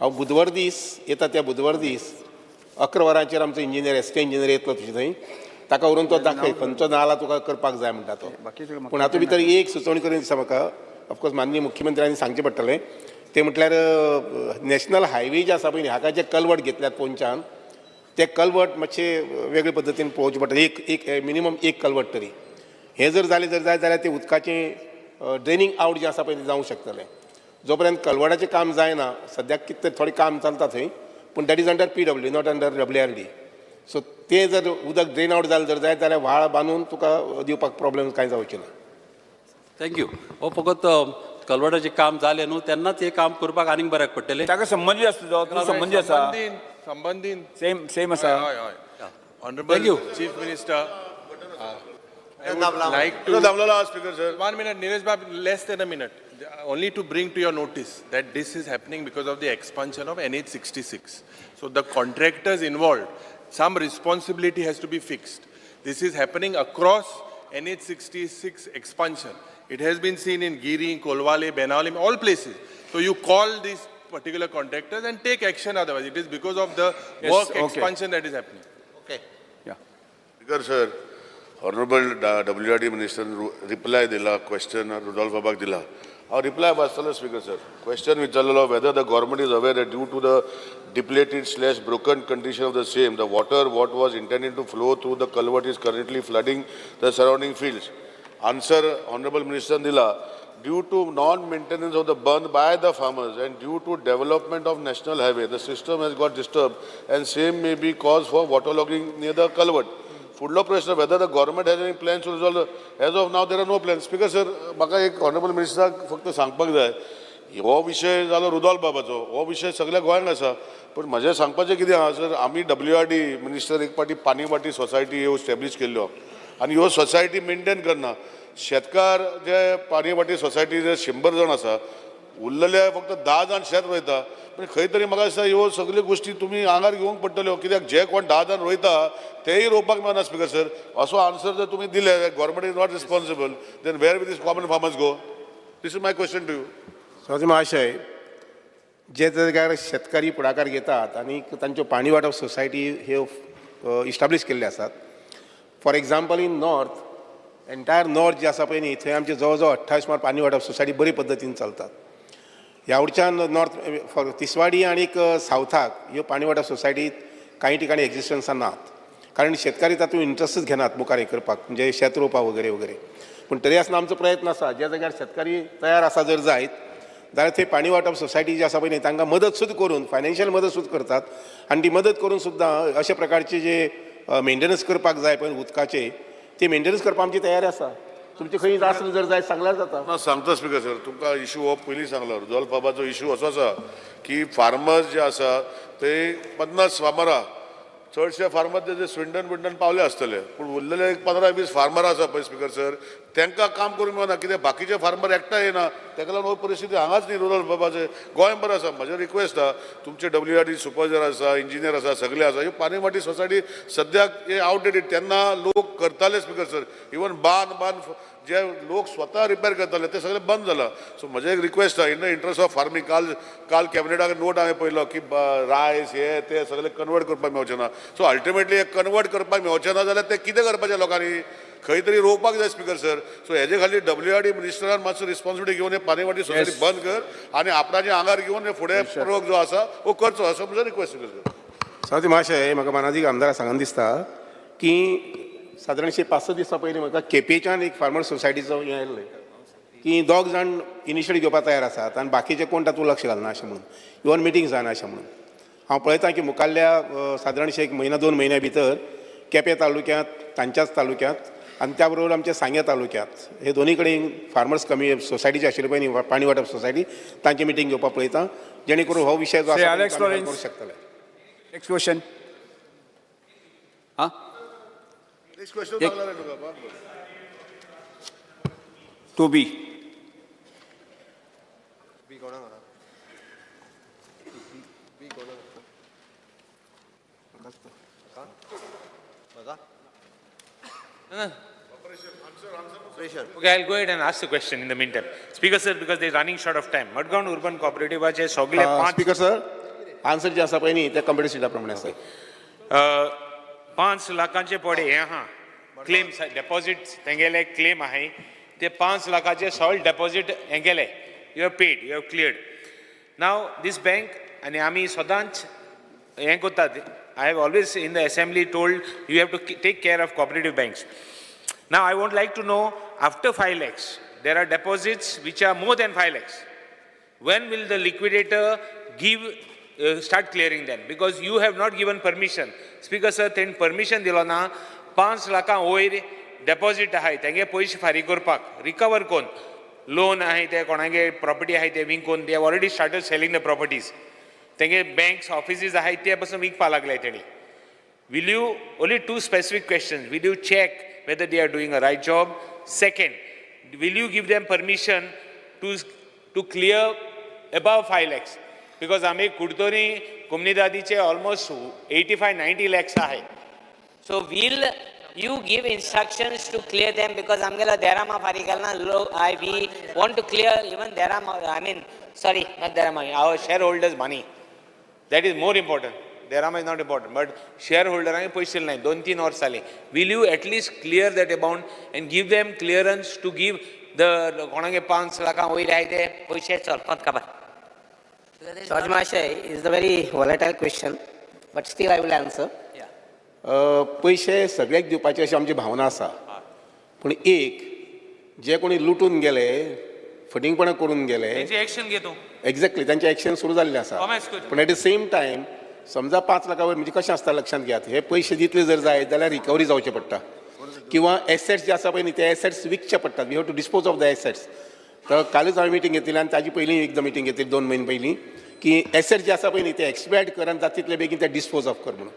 हांव बुधवार दीस येता त्या बुधवार दीस 11 वरांचेर आमचो इंजिनियर एस्टे इंजिनियर येतलो तुजे थंय ताका व्हरून तो दाखय खंयचो नाला तुका करपाक जाय म्हणटा तो पूण हातूंत भितर एक सुचोवणी करून दिसता म्हाका ऑफकोर्स माननीय मुख्यमंत्र्यांनी सांगचें पडटलें ते म्हटल्यार नॅशनल हायवे जे आसा पळय न्ही हाका जे कल्वट घेतल्यात पोंच्यान ते कल्वट मातशे वेगळे पद्दतीन पळोवचे पडटले एक मिनिमम एक कल्वट तरी हें जर जालें जर जाय जाल्यार ते उदकाचें ड्रेनींग आवट जें आसा पळय तें जावंक शकतलें जो पर्यंत कल्वटाचें काम जायना सद्याक कितें तरी थोडें काम चलता थंय पूण that is under PW not under WRD so तें जर उदक ड्रेन आवट जालें जर जाय जाल्यार व्हाळ बांदून तुका दिवपाक प्रॉब्लेम कांय जावचे ना थँक्यू हो फकत कल्वटाचें काम जालें न्हू तेन्नाच हें काम करपाक आनीक बऱ्याक पडटलें ताका संबंदीत आसता तो संबंदी आसा संबंधीत सेम आसा Honorable Chief Minister, I would like to... Speaker, sir. 1 minute, Nilesh Bab, less than a minute. Only to bring to your notice that this is happening because of the expansion of NH66. So the contractors involved, some responsibility has to be fixed. This is happening across NH66 expansion. It has been seen in Giri, Kolwale, Benauli, all places. So you call these particular contractors and take action otherwise. It is because of the work expansion that is happening. Okay. Speaker, sir, Honorable WRD Minister reply dila question Rudolph Babak dila. Our reply was Speaker, sir. Question vichalalo whether the government is aware that due to the depleted/broken condition of the same, the water what was intended to flow through the culvert is currently flooding the surrounding fields. Answer Honorable Minister dila. Due to non-maintenance of the bund by the farmers and due to development of national highway, the system has got disturbed and same may be cause for waterlogging near the culvert. Fudlo pressure whether the government has any plans to resolve. As of now, there are no plans. Speaker, sir, म्हाका एक Honorable Minister फक्त सांगपाक जाय हो विषय जालो Rudolf बाबाचो हो विषय सगळ्या गोंयांत आसा पण म्हजें सांगपाचें कितें आहा सर आमी WRD मिनिस्टर एक पाटी पानी वाटी सोसायटी ह्यो एस्टॅब्लीश केल्ल्यो आनी ह्यो सोसायटी मेंटेन करना शेतकार जे पानी वाटी सोसायटी जे 100 जण आसा उरलेले फक्त 10 जाण शेत रोयता पण खंय तरी म्हाका दिसता ह्यो सगळ्यो गोश्टी तुमी आंगार घेवंक पडटल्यो कित्याक जे कोण 10 जाण रोयता तेय रोवपाक मेळना स्पिकर सर असो आन्सर जर तुमी दिले government is not responsible then where will these common farmers go this is my question to you Swati महाशय जे जाग्यार शेतकरी पुढाकार घेतात आणि तांच्यो पाणी वांटप सोसायटी ह्यो इस्टाब्लीश केल्ले आसात. For example in north entire north जे आसा पळय न्ही थंय आमचे जवळ जवळ 28 सुमार पाणी वांटप सोसायटी बरे पद्दतीन चलतात. ह्या वटच्यान नॉर्थ तिसवाडी आणि सावथाक ह्यो पाणी वांटप सोसायटी काही ठिकाणी एक्झिस्टन्सान नात, कारण शेतकरी तातूंत इंट्रस्टच घेनात मुखार हे करपाक, म्हणजे शेत रोवपाक वगैरे वगैरे. पूण तरी आसतना आमचो प्रयत्न आसा ज्या जाग्यार शेतकरी तयार आसा जर जायत जाल्यार थंय पाणी वांटप सोसायटी जी आसा पळय न्ही तांकां मदत सुद्दां करून फायनान्शियल मदत सुद्दां करतात. आनी ती मदत करून सुद्दां अशा प्रकारचे जे मेंटेनन्स करपाक जाय पळय उदकाचे ते मेंटेनन्स करपाक आमची तयारी आसा. तुमचे खंय आसले जर जाय सांगल्यार जाता. ना सांगता स्पीकर सर, तुमकां इशू हो पयलीं सांगलो. रुजॉल्फ बाबाचो इशू असो आसा की फार्मर्स जे आसा ते 50 फार्मरां, चडशे फार्मर ते स्विंडन बिंडन पावले आसतले, पूण उरलेले 15-20 फार्मर आसा पळय स्पीकर सर, तांकां काम करूंक मेळना. कित्याक बाकीचे फार्मर एकठांय येना, ताका लागून हो परिस्थिती हांगाच न्ही रुरल बाबाचे गोंय बरें आसा. म्हजें रिक्वेस्ट आहा तुमचे WRD सुपरवायझर आसा, इंजिनियर आसा, सगळे आसा. ह्यो पाणी वाटी सोसायटी सद्याक हे आउटडेटेड. तेन्ना लोक करताले स्पीकर सर, इवन बांद जे लोक स्वता रिपेर करताले ते सगळे बंद जाला. सो म्हजें एक रिक्वेस्ट आहा in the interest of farming, काल कॅबिनेटाक नोट हांवें पळयलो की रायस हे ते सगळे कन्वर्ट करपाक मेळचें ना. सो अल्टिमेटली हे कन्वर्ट करपाक मेळचें ना जाल्यार ते कितें करपाचें लोकांनी, खंय तरी रोवपाक जाय स्पीकर सर. सो हेजे खाली WRD मिनिस्टरान मातसो रिस्पॉन्सिबिलिटी घेवन हे पाणी वाटी सोसायटी बंद कर आनी आपणाचे आंगार घेवन हे फुडें प्रयोग जो आसा हो करचो, असो म्हजो रिक्वेस्ट स्पीकर सर. सावती महाशय, म्हाका मानाजीक आमदारा सांगन दिसता की सादारणशे 5-6 दिसां पयलीं म्हाका केपेच्यान एक फार्मर सोसायटीचो हें आयल्लें की 2 जाण इनिशियली घेवपाक तयार आसात आनी बाकीचे कोण तातूंत लक्ष घालना अशें म्हणून, इवन मिटींग जायना अशें म्हणून. हांव पळयतां की मुखाल्ल्या सादारणशे 1-2 म्हयन्या भितर केपें तालुक्यांत, तांच्याच तालुक्यांत आनी त्या बरोबर आमच्या सांगे तालुक्यांत हे दोनी कडेन फार्मर्स सोसायटी जी आशिल्ली पळय न्ही पाणी वांटप सोसायटी तांची मिटींग घेवपाक पळयतां, जेणे करून हो विशय जो आसा करूंक शकतले. Next question. हां नेक्स्ट क्वेश्चन सांगला रे तुका. 2B. Okay, I'll go ahead and ask the question in the meantime. Speaker sir, because they're running short of time. Mudgaon Urban Cooperative चे सगळे 5 स्पीकर सर, आन्सर जे आसा पळय न्ही ते कंप्युटर सिटा प्रमाणे आसा. 5 लाखांचे पडे हे आहा क्लेम डेपॉझिट तेंगेले क्लेम आहे ते 5 लाखाचे सॉल्ट डेपॉझिट हेंगेले you have paid, you have cleared. Now this bank आणि आम्ही सदांच हें करतात. I have always in the assembly told you have to take care of cooperative banks. Now I would like to know, after 5 lakhs, there are deposits which are more than 5 lakhs. When will the liquidator start clearing them? Because you have not given permission. Speaker sir, then permission dilo na 5 lakha वयर deposit आहे तेंगे पैसे फारीक करपाक recover कोण loan आहे ते कोणागे property आहे ते विकून they have already started selling the properties. तेंगे banks offices आहे ते पासून विकपा लागले तेणी. Will you, only 2 specific questions, will you check whether they are doing a right job? Second, will you give them permission to clear above 5 lakhs? Because आम्ही कुडतोरी कुमनीदादीचे almost 85-90 lakhs आहे. So will you give instructions to clear them? Because amgela derama farikalna we want to clear even derama, I mean, sorry, not derama, our shareholders' money. That is more important. Derama is not important, but shareholder आहे पैसे नाही 2-3 वर्ष झाले. Will you at least clear that amount and give them clearance to give the कोणागे 5 lakh वयर आहे ते पैसे चलपात का? Judge Mahashay is a very volatile question, but still I will answer. पैसे सगळ्याक दिवपाची अशी आमची भावना आसा, पूण एक जे कोणी लुटून गेले, फटिंगपणां करून गेले, एक्शन घेतो एक्झॅक्टली त्यांचे एक्शन सुरू जाल्ले आसा. पूण एट द सेम टायम समजा 5 लाखा वयर म्हणजे कशें आसता लक्षांत घेयात, हे पयशे दितले जर जायत जाल्यार रिकवरी जावचे पडटा किंवा एसेट्स जे आसा पळय न्ही ते एसेट्स विकचे पडटात. We have to dispose of the assets. तर कालच हांवें मिटींग घेतली आनी ताजी पयलीं एकदां मिटींग घेतली 2 म्हयने पयलीं की एसेट्स जे आसा पळय न्ही ते एक्सपायर्ड कर आनी जाता तितले बेगीन ते डिस्पोज ऑफ कर म्हणून,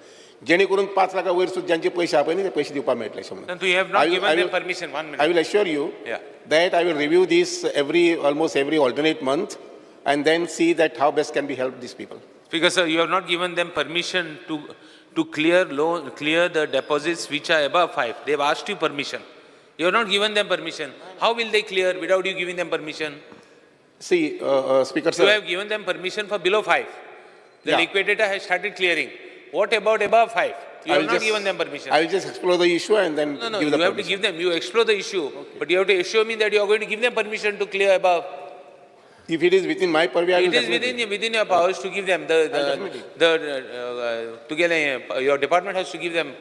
जेणे करून 5 लाखा वयर सुद्दां ज्यांचे पयशे आहा पळय न्ही ते पयशे दिवपाक मेळटले अशें म्हणून. I will assure you that I will review this almost every alternate month and then see that how best can be helped these people. Because sir, you have not given them permission to clear the deposits which are above 5. They have asked you permission. You have not given them permission. How will they clear without you giving them permission? See, Speaker You sir. have given them permission for below 5. The Yeah. liquidator has started clearing. What about above 5? You I have will not just- given them permission. I will just explore the issue and then No, give you the have to permission. give them, you explore the issue, but you have to assure me that you are going to give them permission to clear above. If it is within my purview, I will It is definitely. within your powers to give them, your department has to give them.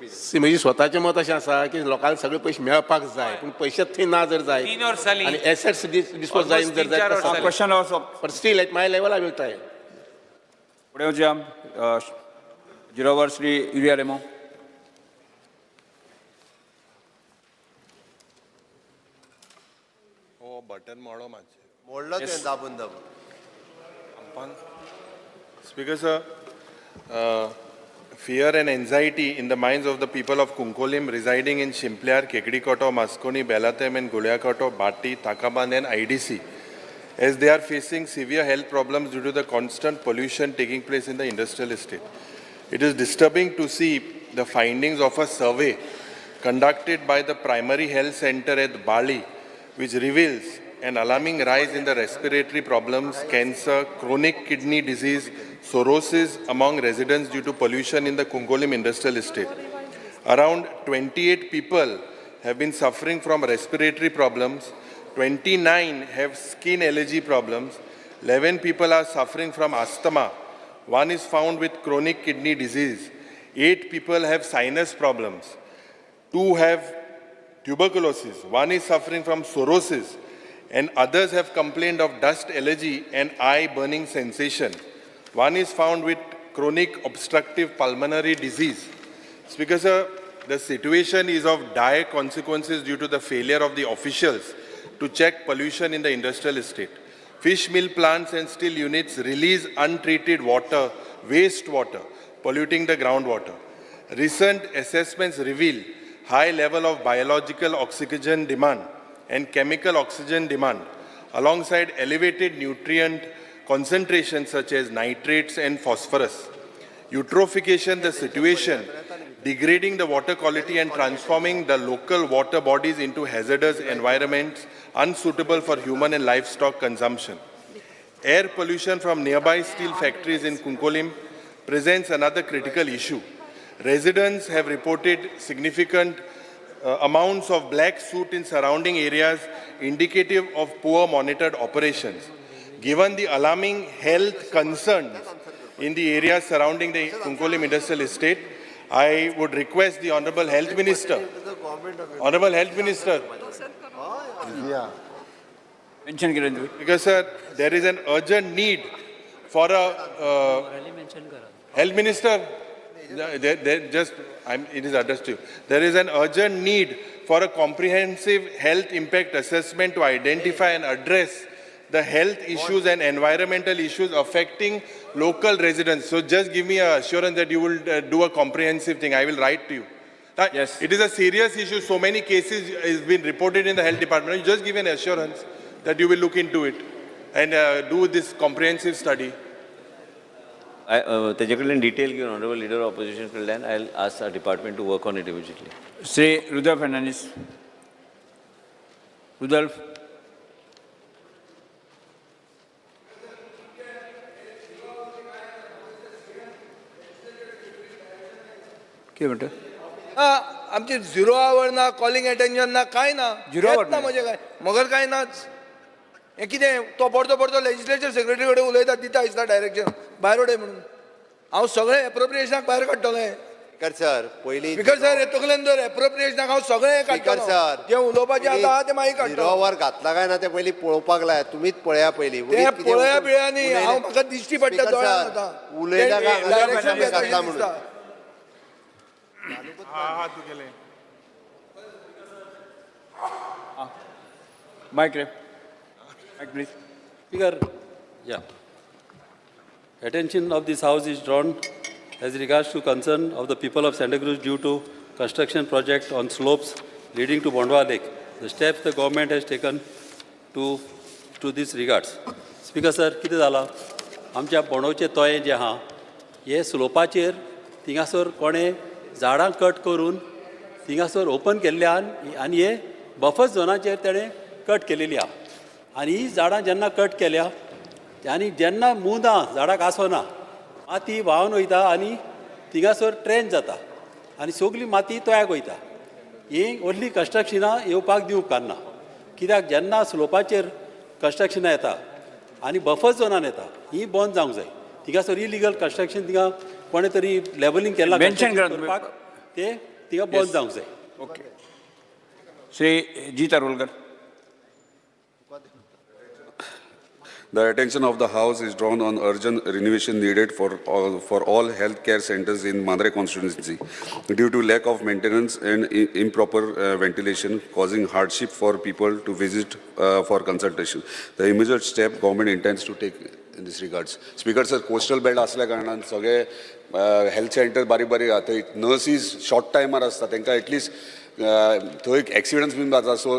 See, म्हजे स्वताचें मत अशें आसा की लोकांक सगळे पयशे मेळपाक जाय पूण पयशेच थंय ना जर जाय 3 or साली. आनी एसेट्स डिस्पोज जायन Almost जर 3-4 जाय or साली. Question also but still at my level I will try. फुडें वचया जिरोवर श्री युरिया रेमो. हो बटन मोडो मातशें. मोडलो तुवें दाबून दाबून. Speaker sir, fear and anxiety in the minds of the people of Kunkolim residing in Shimplyar, Kekedikoto, Maskoni, Belatem and Guliakoto, Bati, Takaban and IDC, as they are facing severe health problems due to the constant pollution taking place in the industrial estate. It is disturbing to see the findings of a survey conducted by the Primary Health Center at Bali, which reveals an alarming rise in the respiratory problems, cancer, chronic kidney disease, cirrhosis among residents due to pollution in the Kunkolim industrial estate. Around 28 people have been suffering from respiratory problems, 29 have skin allergy problems, 11 people are suffering from asthma, 1 is found with chronic kidney disease, 8 people have sinus problems, 2 have tuberculosis, 1 is suffering from cirrhosis, and others have complained of dust allergy and eye burning sensation. 1 is found with chronic obstructive pulmonary disease. Speaker sir, the situation is of dire consequences due to the failure of the officials to check pollution in the industrial estate. Fish mill plants and steel units release untreated water, wastewater, polluting the groundwater. Recent assessments reveal high level of biological oxygen demand and chemical oxygen demand, alongside elevated nutrient concentrations such as nitrates and phosphorus. Eutrophication, the situation, degrading the water quality and transforming the local water bodies into hazardous environments unsuitable for human and livestock consumption. Air pollution from nearby steel factories in Kunkolim presents another critical issue. Residents have reported significant amounts of black soot in surrounding areas indicative of poor monitored operations. Given the alarming health concerns in the areas surrounding the Kunkolim industrial estate, I would request the Honorable Health Minister, mention करें तुम्ही. because sir, there is an urgent need for a Health Minister, it is addressed to you. There is an urgent need for a comprehensive health impact assessment to identify and address the health issues and environmental issues affecting local residents. So just give me an assurance that you will do a comprehensive thing. I will write to you. Yes. It is a serious issue. So many cases has been reported in the health department. You just give an assurance that you will look into it and do this comprehensive study. त्याच्याकडे detail घेऊन honourable leader opposition कडल्यान I ask our department to work on it immediately. Shri Rudolf Fernandes. Rudolf. कितें म्हणटा? आमची zero आवर ना, calling attention ना, काय ना. Zero hour ना म्हणजे काय मगर काय नाच. हे कितें तो पडतो पडतो लेजिस्लेचर सेक्रेटरी कडेन उलयता दिता दिसता डायरेक्शन भायर उडय म्हणून. हांव सगळे एप्रोप्रिएशनाक भायर काडटलें. स्पीकर सर पयलीं स्पीकर सर हे तकलेन दर एप्रोप्रिएशनाक हांव सगळे स्पीकर काडटलो. सर जे उलोवपाचें आसा तें मागीर झिरो काडटलो. आवर घातला काय ना ते पयलीं पळोवपाक लाय. तुमीच पळया पयलीं. ते पळया बिळया न्ही हांव म्हाका दिश्टी पडटा दोळ्यान आतां. उलयता काय डायरेक्शन घेता घातला अशें म्हणून. दिसता. माईक रे. Mike please. Speaker, yeah. Attention of this House is drawn as regards to concern of the people of Santa Cruz due to construction project on slopes leading to Bondwa Lake. The steps the government has taken to this regards. Speaker sir, कितें जाला? आमच्या बोंडवचे तोये जे आहा हे स्लोपाचेर थिंगासर कोणे झाडां cut करून थिंगासर open केल्ल्यान आनी हे बफर झोनाचेर तेणें कट केलेली आहा. आनी ही झाडां जेन्ना कट केल्या आनी जेन्ना मुदां झाडाक आसना माती व्हांवन वयता आनी थिंगासर ट्रेन जाता आनी सगळी माती तळ्याक वयता. ही व्हडली कन्स्ट्रक्शनां येवपाक दिवंक उपकारना. कित्याक जेन्ना स्लोपाचेर कन्स्ट्रक्शनां येता आनी बफर झोनान येता ही बंद जावंक जाय. थिंगासर इलिगल कन्स्ट्रक्शन थिंगा कोणे तरी लेबलिंग केला करपाक ते थिंगा बंद जावंक जाय. Okay. Shri G Tarolkar. The attention of the House is drawn on urgent renovation needed for all healthcare centers in Mandre constituency due to lack of maintenance and improper ventilation, causing hardship for people to visit for consultation. The immediate step government intends to take in this regards. Speaker sir, coastal belt असल्या कारणान सगळे health center बारीक बारीक आता nurses short timer असतात तांकां at least थंय एक्सिडंट्स bin जाता सो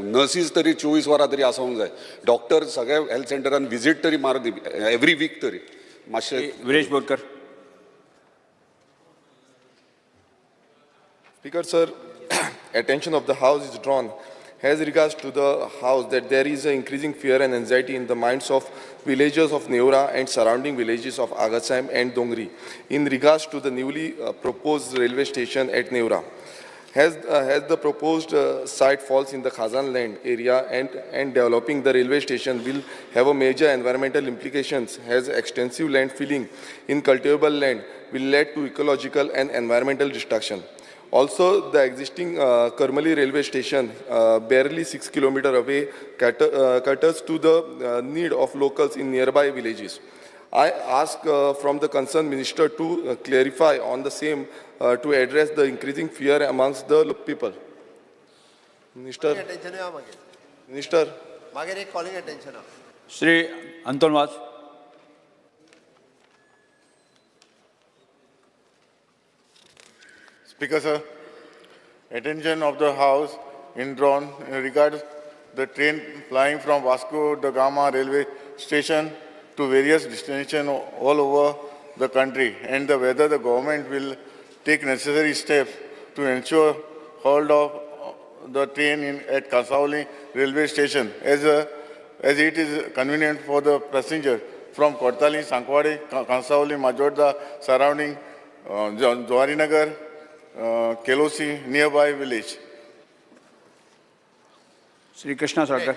नर्सीस तरी 24 वरां तरी आसोंक जाय. डॉक्टर सगळ्या हेल्थ सेंटरान विजीट तरी मार एवरी वीक तरी मातशें. Viresh Borkar. Speaker, sir, attention of the House is drawn as regards to the House that there is an increasing fear and anxiety in the minds of villagers of Neura and surrounding villages of Agatsheim and Dongri in regards to the newly proposed railway station at Neura. As the proposed site falls in the Khazan land area and developing the railway station will have a major environmental implications as extensive land filling in cultivable land will lead to ecological and environmental destruction. Also, the existing Karmali railway station, barely 6 kilometers away, caters to the need of locals in nearby villages. I ask from the concerned minister to clarify on the same to address the increasing fear amongst the people. Minister. Minister. calling attention. Shri Anton वाज. Speaker, sir, attention of the House in drawn regards the train flying from Vasco da Gama railway station to various destinations all over the country and whether the government will take necessary steps to ensure hold of the train at Kansauli railway station as it is convenient for the passenger from Kortali, Sankwadi, Kansauli, Majorda, surrounding Jawarinagar, Kelosi, nearby village. Sri Krishna Sarkar.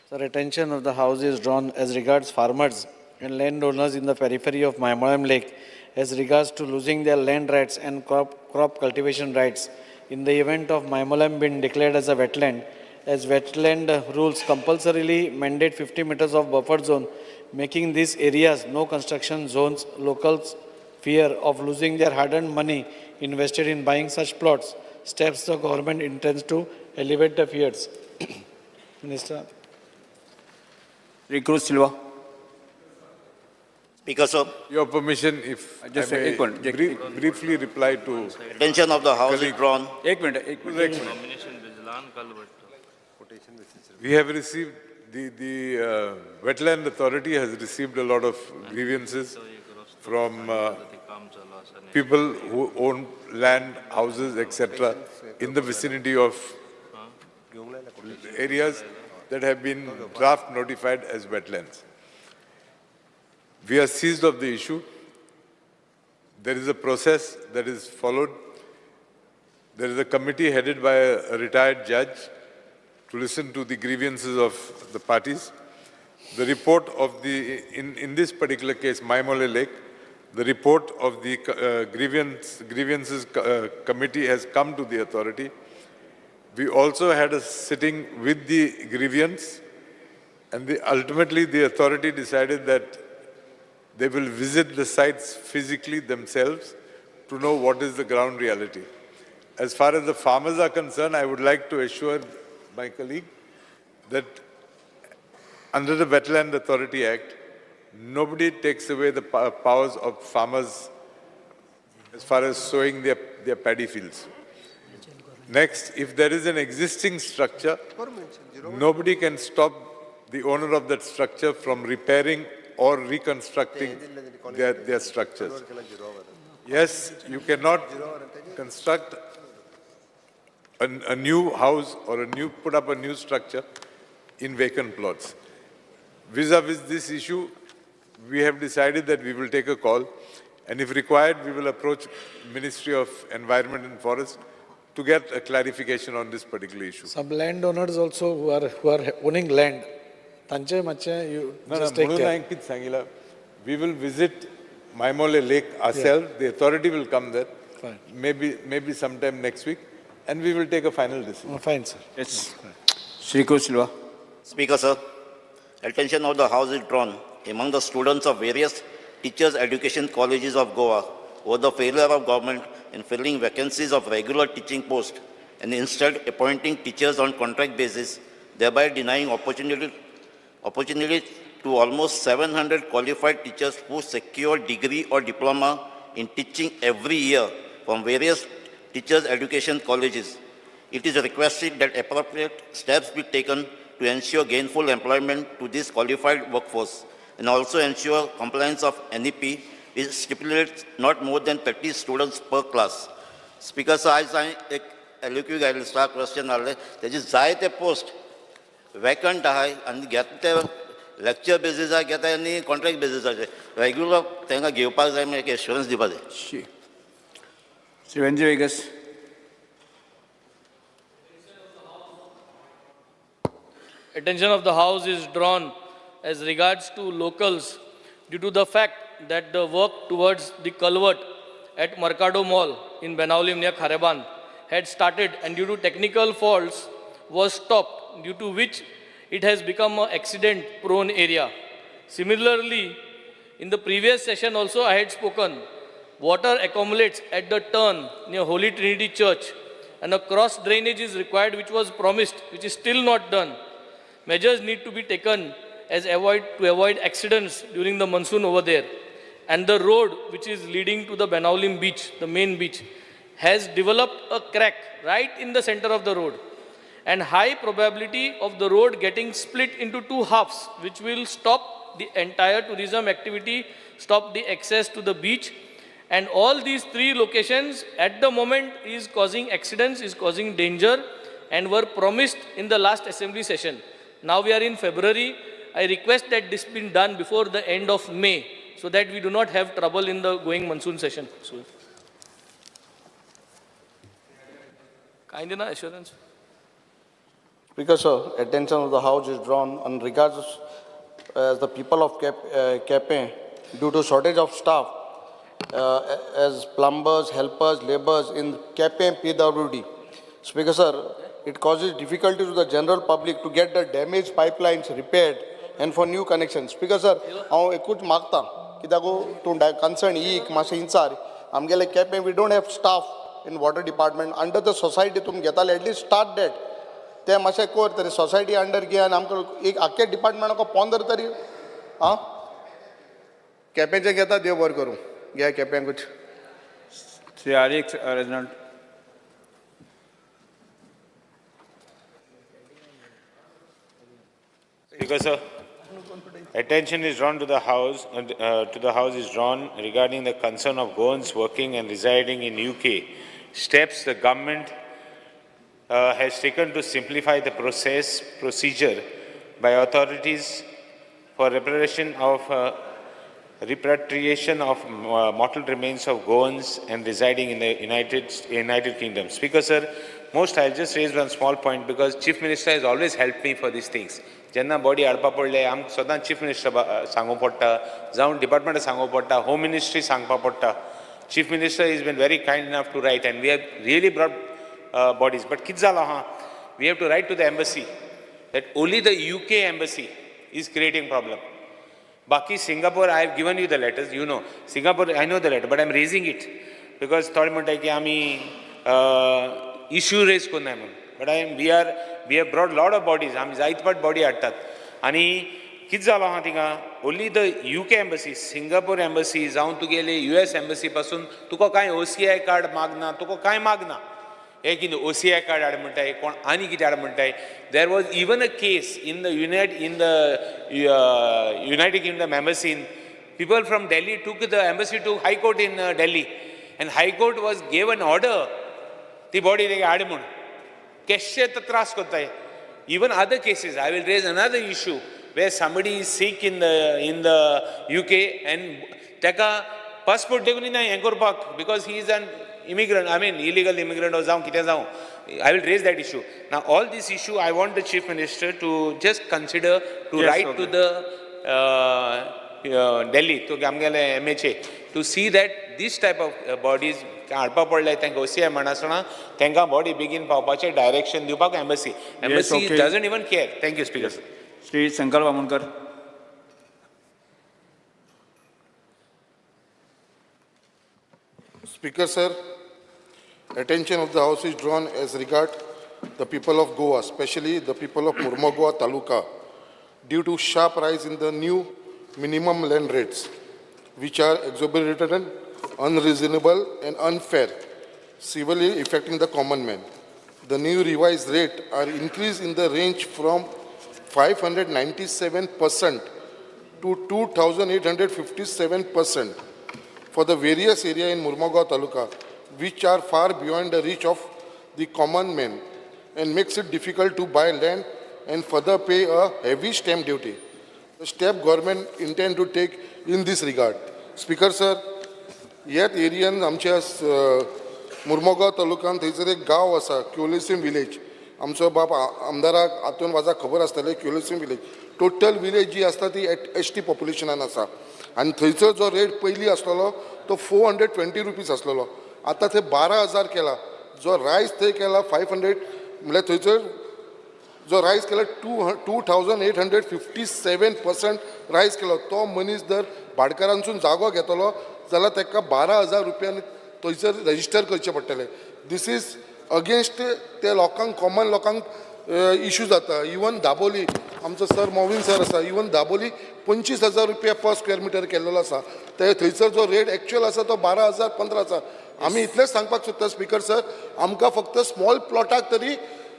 Sir, attention of the House is drawn as regards farmers and landowners in the periphery of Maimolam Lake as regards to losing their land rights and crop cultivation rights in the event of Maimolam being declared as a wetland, as wetland rules compulsorily mandate 50 meters of buffer zone, making these areas no construction zones. Locals fear of losing their hard-earned money invested in buying such plots. Steps the government intends to alleviate the fears. Minister. Cruz Silva. Speaker, sir. Your permission, if just I may briefly reply to attention of the House is drawn. एक minute. We have received, the Wetland Authority has received a lot of grievances from people who own land, houses, etc. in the vicinity of areas that have been draft notified as wetlands. We are seized of the issue. There is a process that is followed. There is a committee headed by a retired judge to listen to the grievances of the parties. The report of the, in this particular case, Maimole Lake, the report of the grievances committee has come to the authority. We also had a sitting with the grievance, and ultimately the authority decided that they will visit the sites physically themselves to know what is the ground reality. As far as the farmers are concerned, I would like to assure my colleague that under the Wetland Authority Act, nobody takes away the powers of farmers as far as sowing their paddy fields. Next, if there is an existing structure, nobody can stop the owner of that structure from repairing or reconstructing their structures. Yes, you cannot construct a new house or put up a new structure in vacant plots. Vis-a-vis this issue, we have decided that we will take a call, and if required, we will approach Ministry of Environment and Forest to get a clarification on this particular issue. Some landowners also who are owning land, तांचे मातशें you just take म्हणून care. हांवें कितें सांगिल्लें, we will visit Maimole Lake ourselves. The authority will come there. Fine. Maybe sometime next week, and we will take a final decision. Fine, sir. Yes. Sriko Silva. Speaker, sir, attention of the House is drawn among the students of various teachers' education colleges of Goa over the failure of government in filling vacancies of regular teaching posts and instead appointing teachers on contract basis, thereby denying opportunity to almost 700 qualified teachers who secure degree or diploma in teaching every year from various teachers' education colleges. It is requested that appropriate steps be taken to ensure gainful employment to this qualified workforce and also ensure compliance of NEP, which stipulates not more than 30 students per class. Speaker, so I एक LQ गायडन्सचा question आले त्याची जायते post vacant आहे आणि घेता lecture बेसिसार घेता आनी contract बेसिसाचे regular तांकां घेवपाक जाय एक एश्युरन्स दिवपाक जाय. Srivanji Vegas. Attention of the House is drawn as regards to locals due to the fact that the work towards the culvert at Mercado Mall in Benaulim near Khareban had started and due to technical faults was stopped, due to which it has become an accident-prone area. Similarly, in the previous session also I had spoken, water accumulates at the turn near Holy Trinity Church and a cross drainage is required which was promised, which is still not done. Measures need to be taken to avoid accidents during the monsoon over there. And the road which is leading to the Benaulim beach, the main beach, has developed a crack right in the center of the road. And high probability of the road getting split into two halves, which will stop the entire tourism activity, stop the access to the beach. And all these three locations at the moment is causing accidents, is causing danger, and were promised in the last assembly session. Now we are in February. I request that this be done before the end of May, so that we do not have trouble in the going monsoon session. So, kind enough assurance. Speaker, sir, attention of the House is drawn on regards as the people of Cape, due to shortage of staff, as plumbers, helpers, laborers in Cape PWD. Speaker, sir, it causes difficulty to the general public to get the damaged pipelines repaired and for new connections. Speaker, sir, I एकूच मागता कित्याक तूं concern मातशें इंचार आमगेले Cape we don't have staff in water department under the society तुम घेताले at least start that. ते मातशें कोर तरी सोसायटी अंडर घे आनी आमकां एक आख्या डिपार्टमेंटाक पोंदर तरी आं केपेंचें घेता देव बरें करूं घे केप्यांकूच. Sri Alex Reginald. Because attention is drawn to the House, is drawn regarding the concern of Goans working and residing in UK. Steps the government has taken to simplify the procedure by authorities for repatriation of mortal remains of Goans and residing in the United Kingdom. Speaker, sir, I'll just raise one small point because Chief Minister has always helped me for these things. जेन्ना body हाडपा पडले आमकां सदां chief minister सांगू पडटा जावं डिपार्टमेंटा सांगू पडटा होम मिनिस्ट्री सांगपा पडटा. Chief minister is been very kind enough to write and we have really brought bodies. But kids we have to write to the embassy that only the UK embassy is creating problem. Baki Singapore, I have given you the letters, you know. Singapore, I know the letter, but I am raising it because thought म्हणटा की आमी issue raise करना म्हणून. But we have brought lot of bodies. आमी जायतपाट body हाडटात. आनी कितें जालो थिंगा only the UK embassy, Singapore embassy, जावं तुगेले US embassy पासून तुका कांय OCI कार्ड मागना, तुका कांय मागना. एक इन OCI कार्ड हाड म्हणटाय कोण आनी कितें हाड म्हणटाय. There was even a case in the United Kingdom embassy. People from Delhi took the embassy to High Court in Delhi, and High Court gave an order. The body they हाड म्हूण केशे त्रास कोत्ताय. Even other cases, I will raise another issue where somebody is sick in the UK and teka passport devuni na Ankorpak because he is an immigrant, I mean illegal immigrant or zaun kite zaun. I will raise that issue. Now all this issue I want the Chief Minister to just consider to write to the Delhi, to Gamgale MHA, to see that this type of bodies हाडपा पडले तांकां OCI म्हणसना तांकां body बेगीन पावपाचें direction दिवपाक embassy doesn't even care. Thank you speaker. Shri Shankar Wamankar. Speaker, sir, attention of the House is drawn as regard the people of Goa, especially the people of Mormugao Taluka, due to sharp rise in the new minimum land rates, which are exorbitant, unreasonable and unfair, severely affecting the common man. The new revised rate are increased in the range from 597% to 2,857% for the various areas in Mormugao Taluka, which are far beyond the reach of the common man and makes it difficult to buy land and further pay a heavy stamp duty. The step government intend to take in this regard. Speaker, sir, ह्याच एरियान आमच्या मुर्मुगांव तालुक्यान थंयसर एक गांव आसा क्युलिसीम village. आमचो बाप आमदाराक हातून वाजा खबर आसतलें. क्युलिसीम विलेज टोटल विलेज जी आसता ती ST पॉप्युलेशनान आसा आनी थंयचो जो रेट पयलीं आसलेलो तो 420 रुपीज आसलेलो. आतां थंय 12,000 केला. जो रायज थंय केला 500 म्हळ्यार थंयसर जो रायज केला 2,857% रायज केलो. तो मनीस जर भाडकारांसून जागो घेतलो जाल्यार ताका 12,000 रुपयांनी थंयसर रजिस्टर करचें पडटलें. दीस इज अगेन्स्ट त्या लोकांक कॉमन लोकांक इशू जाता. इवन दाबोली आमचो सर मोविन सर आसा, इवन दाबोली 25,000 रुपया पर स्क्वेअर मिटर केल्लो आसा. ते थंयसर जो रेट एक्चुअल आसा तो 12,000 15,000. आमी इतलेंच सांगपाक सोदता स्पीकर सर, आमकां फक्त स्मॉल प्लॉटाक तरी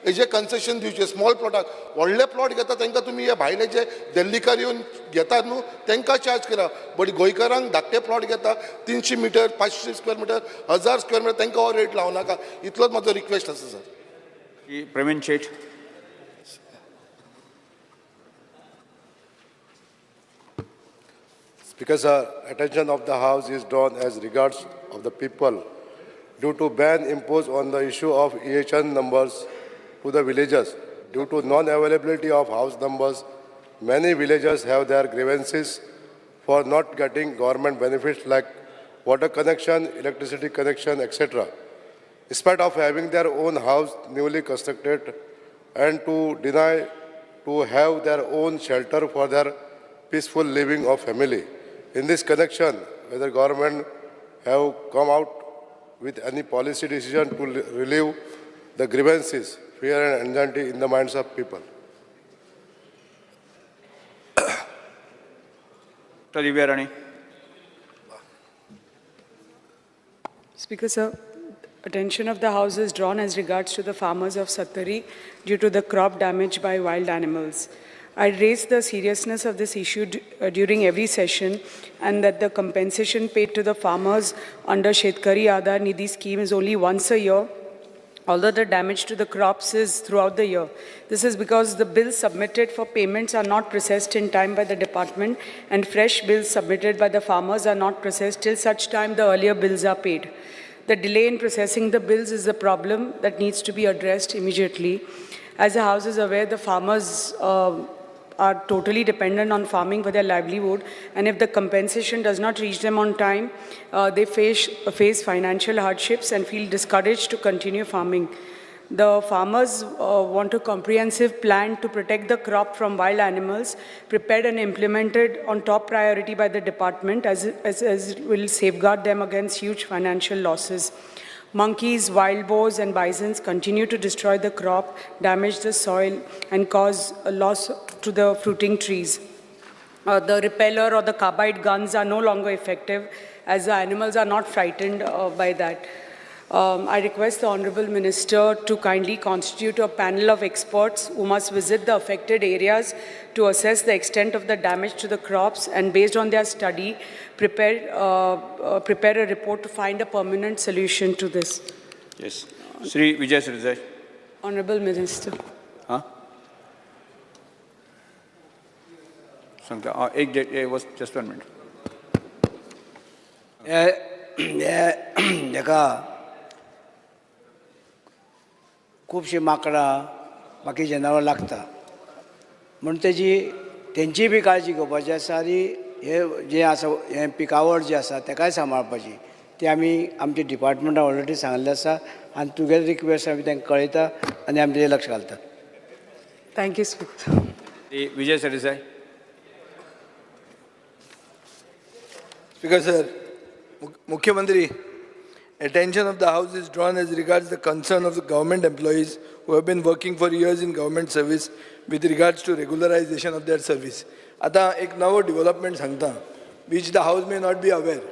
हेजे कन्सेशन दिवचे. स्मॉल प्लॉटाक व्हडले प्लॉट घेता तांकां तुमी हे भायले जे दिल्लीकार येवन घेतात न्हू तांकां चार्ज करा. बट गोंयकारांक धाकटे प्लॉट घेता 300 metre 500 square metre 1000 square metre तांकां हो रेट लावं नाका. इतलोच म्हाजो रिक्वेस्ट आसा sir. Praveen Sheth. Speaker, sir, attention of the House is drawn as regards of the people due to ban imposed on the issue of EHN numbers to the villages. Due to non-availability of house numbers, many villagers have their grievances for not getting government benefits like water connection, electricity connection, etc. In spite of having their own house newly constructed and to deny to have their own shelter for their peaceful living of family. In this connection, whether government have come out with any policy decision to relieve the grievances, fear and anxiety in the minds of people. Speaker, sir, attention of the House is drawn as regards to the farmers of Sattari due to the crop damage by wild animals. I raise the seriousness of this issue during every session and that the compensation paid to the farmers under Shetkari Aadhar Nidhi scheme is only once a year, although the damage to the crops is throughout the year. This is because the bills submitted for payments are not processed in time by the department and fresh bills submitted by the farmers are not processed till such time the earlier bills are paid. The delay in processing the bills is a problem that needs to be addressed immediately. As the House is aware, the farmers are totally dependent on farming for their livelihood, and if the compensation does not reach them on time, they face financial hardships and feel discouraged to continue farming. The farmers want a comprehensive plan to protect the crop from wild animals, prepared and implemented on top priority by the department as it will safeguard them against huge financial losses. Monkeys, wild boars and bisons continue to destroy the crop, damage the soil and cause a loss to the fruiting trees. The repeller or the carbide guns are no longer effective as the animals are not frightened by that. I request the Honourable Minister to kindly constitute a panel of experts who must visit the affected areas to assess the extent of the damage to the crops and based on their study, prepare a report to find a permanent solution to this. Yes. Sri Vijay Sirdesai. Honorable Minister. हां सांगता एक was just 1 minute. हेका खुबशीं माकडां बाकी जनावर लागता म्हण तेंची बी काळजी घेवपाची आसा आनी हे जे आसा हे पिकावळ जी आसा तेकाय सांबाळपाची ती आमी आमच्या डिपार्टमेंटान ऑलरेडी सांगलें आसा आनी टुगेदर रिक्वेस्ट आमी तांकां कळयता आनी आमी तेजेर लक्ष घालतात. Thank you, Speaker. Vijay Sardesai. Speaker sir, Mukhyamantri, attention of the House is drawn as regards the concern of the government employees who have been working for years in government service with regards to regularization of their service. आता एक नवो development सांगता which the House may not be aware.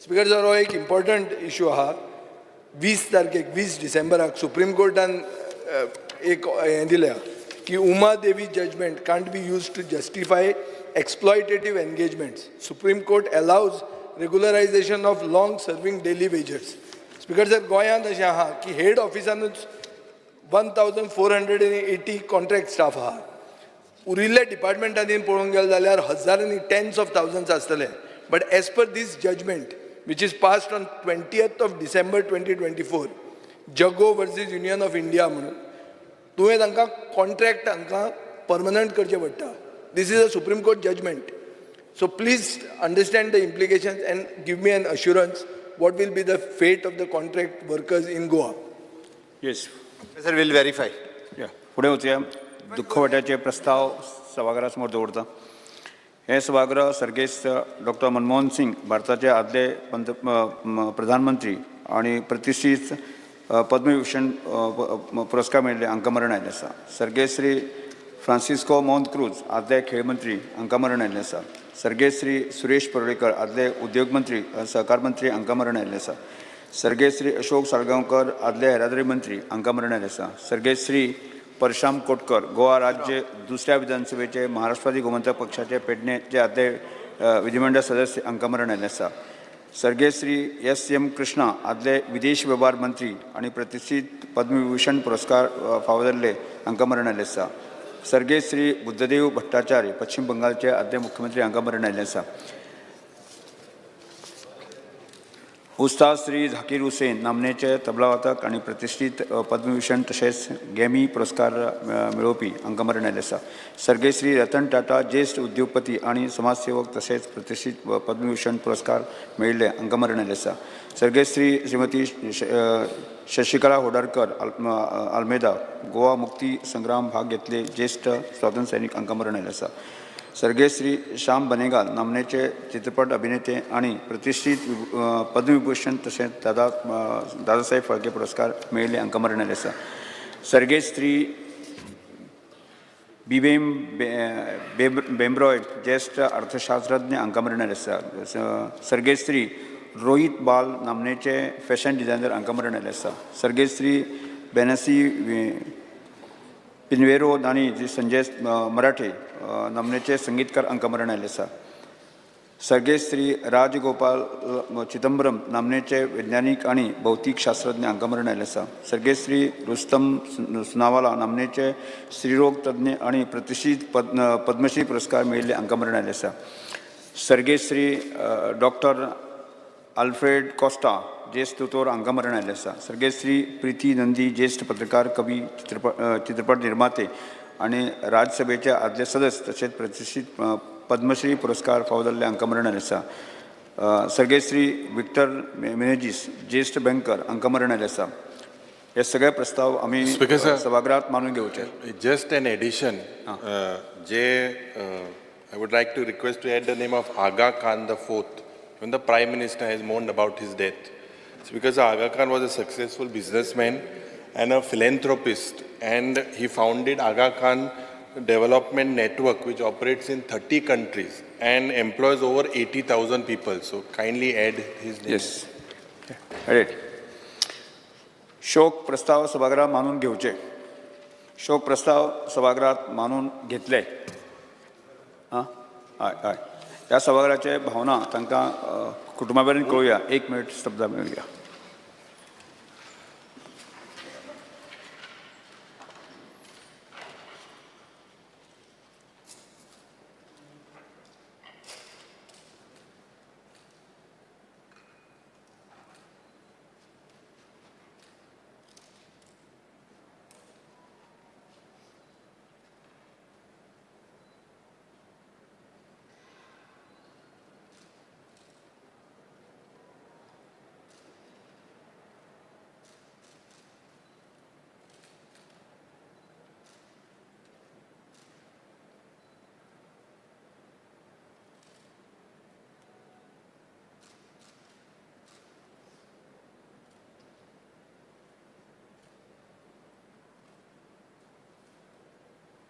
Speaker sir, हो एक important issue आहा. 20 डिसेंबराक supreme कोर्टान एक हें दिल्या की Uma Devi judgement can't be used to justify exploitative engagements. Supreme Court allows regularization of long-serving daily wagers. Speaker sir, गोंयांत अशें आहा की हेड ऑफिसानूच 1480 कॉन्ट्रॅक्ट स्टाफ आहा. उरिल्ल्या डिपार्टमेंटांनी पळोवंक गेले जाल्यार हजारांनी टेन्स ऑफ थावजंड्स आसतले. But as per these judgement which is passed on 20th of December 2024, जगो वर्सीस युनियन ऑफ इंडिया म्हणून तुवें तांकां कॉन्ट्रॅक्ट तांकां परमनंट करचें पडटा. This is a Supreme Court judgment. So please understand the implications and give me an assurance what will be the fate of the contract workers in Goa. Yes. Sir, will verify. पुढे वचूया. दुःखवट्याचे प्रस्ताव सभागृहासमोर दवरता. हे सभागृह सर्गेस्त doctor Manmohan Singh भारताचे आदले प्रधानमंत्री आणि प्रतिष्ठीत पद्मविभूषण पुरस्कार मेळिल्ले हांकां मरण आयिल्लें आसा. सर्गेश्री फ्रांसिस्को मोंत क्रूज आदले खेळ मंत्री हांकां मरण आयिल्लें आसा. सर्गेश्री सुरेश पर्वळेकर आदले उद्योग मंत्री सहकार मंत्री हांकां मरण आयिल्लें आसा. सर्गेश्री अशोक साळगांवकर आदले येरादारी मंत्री हांकां मरण आयिल्लें आसा. सर्गेश्री परशाम कोटकर गोवा राज्य दुसऱ्या विधानसभेचे महाराष्ट्रवादी गोमंतक पक्षाचे पेडणेचे आदले विधिमंडळ सदस्य हांकां मरण आयिल्लें आसा. सर्गेश्री S.M. कृष्णा आदले विदेश वेव्हार मंत्री आणि प्रतिष्ठीत पद्मविभूषण पुरस्कार फावो जाल्ले हांकां मरण आयिल्लें आसा. सर्गेश्री बुद्धदेव भट्टाचार्य पश्चिम बंगालचे आदले मुख्यमंत्री हांकां मरण आयिल्लें आसा. उस्ताद श्री झाकीर हुसेन नामनेचे तबलावादक आणि प्रतिष्ठीत पद्मविभूषण तशेंच गॅमी पुरस्कार मेळोवपी हांकां मरण आयिल्लें आसा. सर्गेश्री रतन टाटा ज्येष्ठ उद्योगपती आणि समाजसेवक तशेंच प्रतिष्ठीत पद्मविभूषण पुरस्कार मेळिल्ले हांकां मरण आयिल्लें आसा. सर्गेश्री श्रीमती शशिकला होडारकर आल्मेदा गोवा मुक्ती संग्राम भाग घेतले ज्येष्ठ स्वातंत्र्य सैनीक हांकां मरण आयिल्लें आसा. सर्गेश्री श्याम बनेगाल नामनेचे चित्रपट अभिनेते आणि प्रतिष्ठीत पद्मविभूषण तशेंच दादासाहेब फाळके पुरस्कार मेळिल्ले हांकां मरण आयिल्लें आसा. सर्गेश्री बिबेम बेम्ब्रॉय ज्येष्ठ अर्थशास्त्रज्ञ हांकां मरण आयिल्लें आसा. सर्गेश्री रोहित बाल नामनेचे फॅशन डिझायनर हांकां मरण आयिल्लें आसा. सर्गेश्री बेनसी पिनवेरो आणि संजय मराठे नामनेचे संगीतकार हांकां मरण आयिल्लें आसा. सर्गेश्री राजगोपाल चिदंबरम नामनेचे वैज्ञानीक आणि भौतीक शास्त्रज्ञ हांकां मरण आयिल्लें आसा. सर्गेश्री रुस्तम सुनावाला नामनेचे स्त्रीरोग तज्ञ आणि प्रतिष्ठीत पद्मश्री पुरस्कार मेळिल्ले हांकां मरण आयिल्लें आसा. सर्गेश्री डॉक्टर आल्फ्रेड कॉस्टा ज्येष्ठ दोतोर हांकां मरण आयिल्लें आसा. सर्गेश्री प्रीती नंदी ज्येष्ठ पत्रकार कवी चित्रपट निर्माते आणि राज्यसभेचे आदले सदस्य तशेंच प्रतिष्ठीत पद्मश्री पुरस्कार फावो जाल्ले हांकां मरण आयिल्लें आसा. सर्गेश्री विक्टर मेनेजीस ज्येष्ठ बँकर हांकां मरण आयिल्लें आसा. हे सगळे प्रस्ताव आमी सभागृहात मानून घेवचे. जस्ट एन एडिशन जे I would like to request to add the name of Aga Khan the fourth. When the Prime Minister has mourned about his death. It's because Aga Khan was a successful businessman and a philanthropist, and he founded Aga Khan Development Network, which operates in 30 countries and employs over 80,000 people. So kindly add his name. Yes. Right. शोक प्रस्ताव सभागृहात मानून घेवचे. शोक प्रस्ताव सभागृहात मानून घेतले. हां हय हय ह्या सभागृहाचे भावना तांकां कुटुंबा मेरेन कळुया. 1 मिनिट स्तब्ध मेळुया.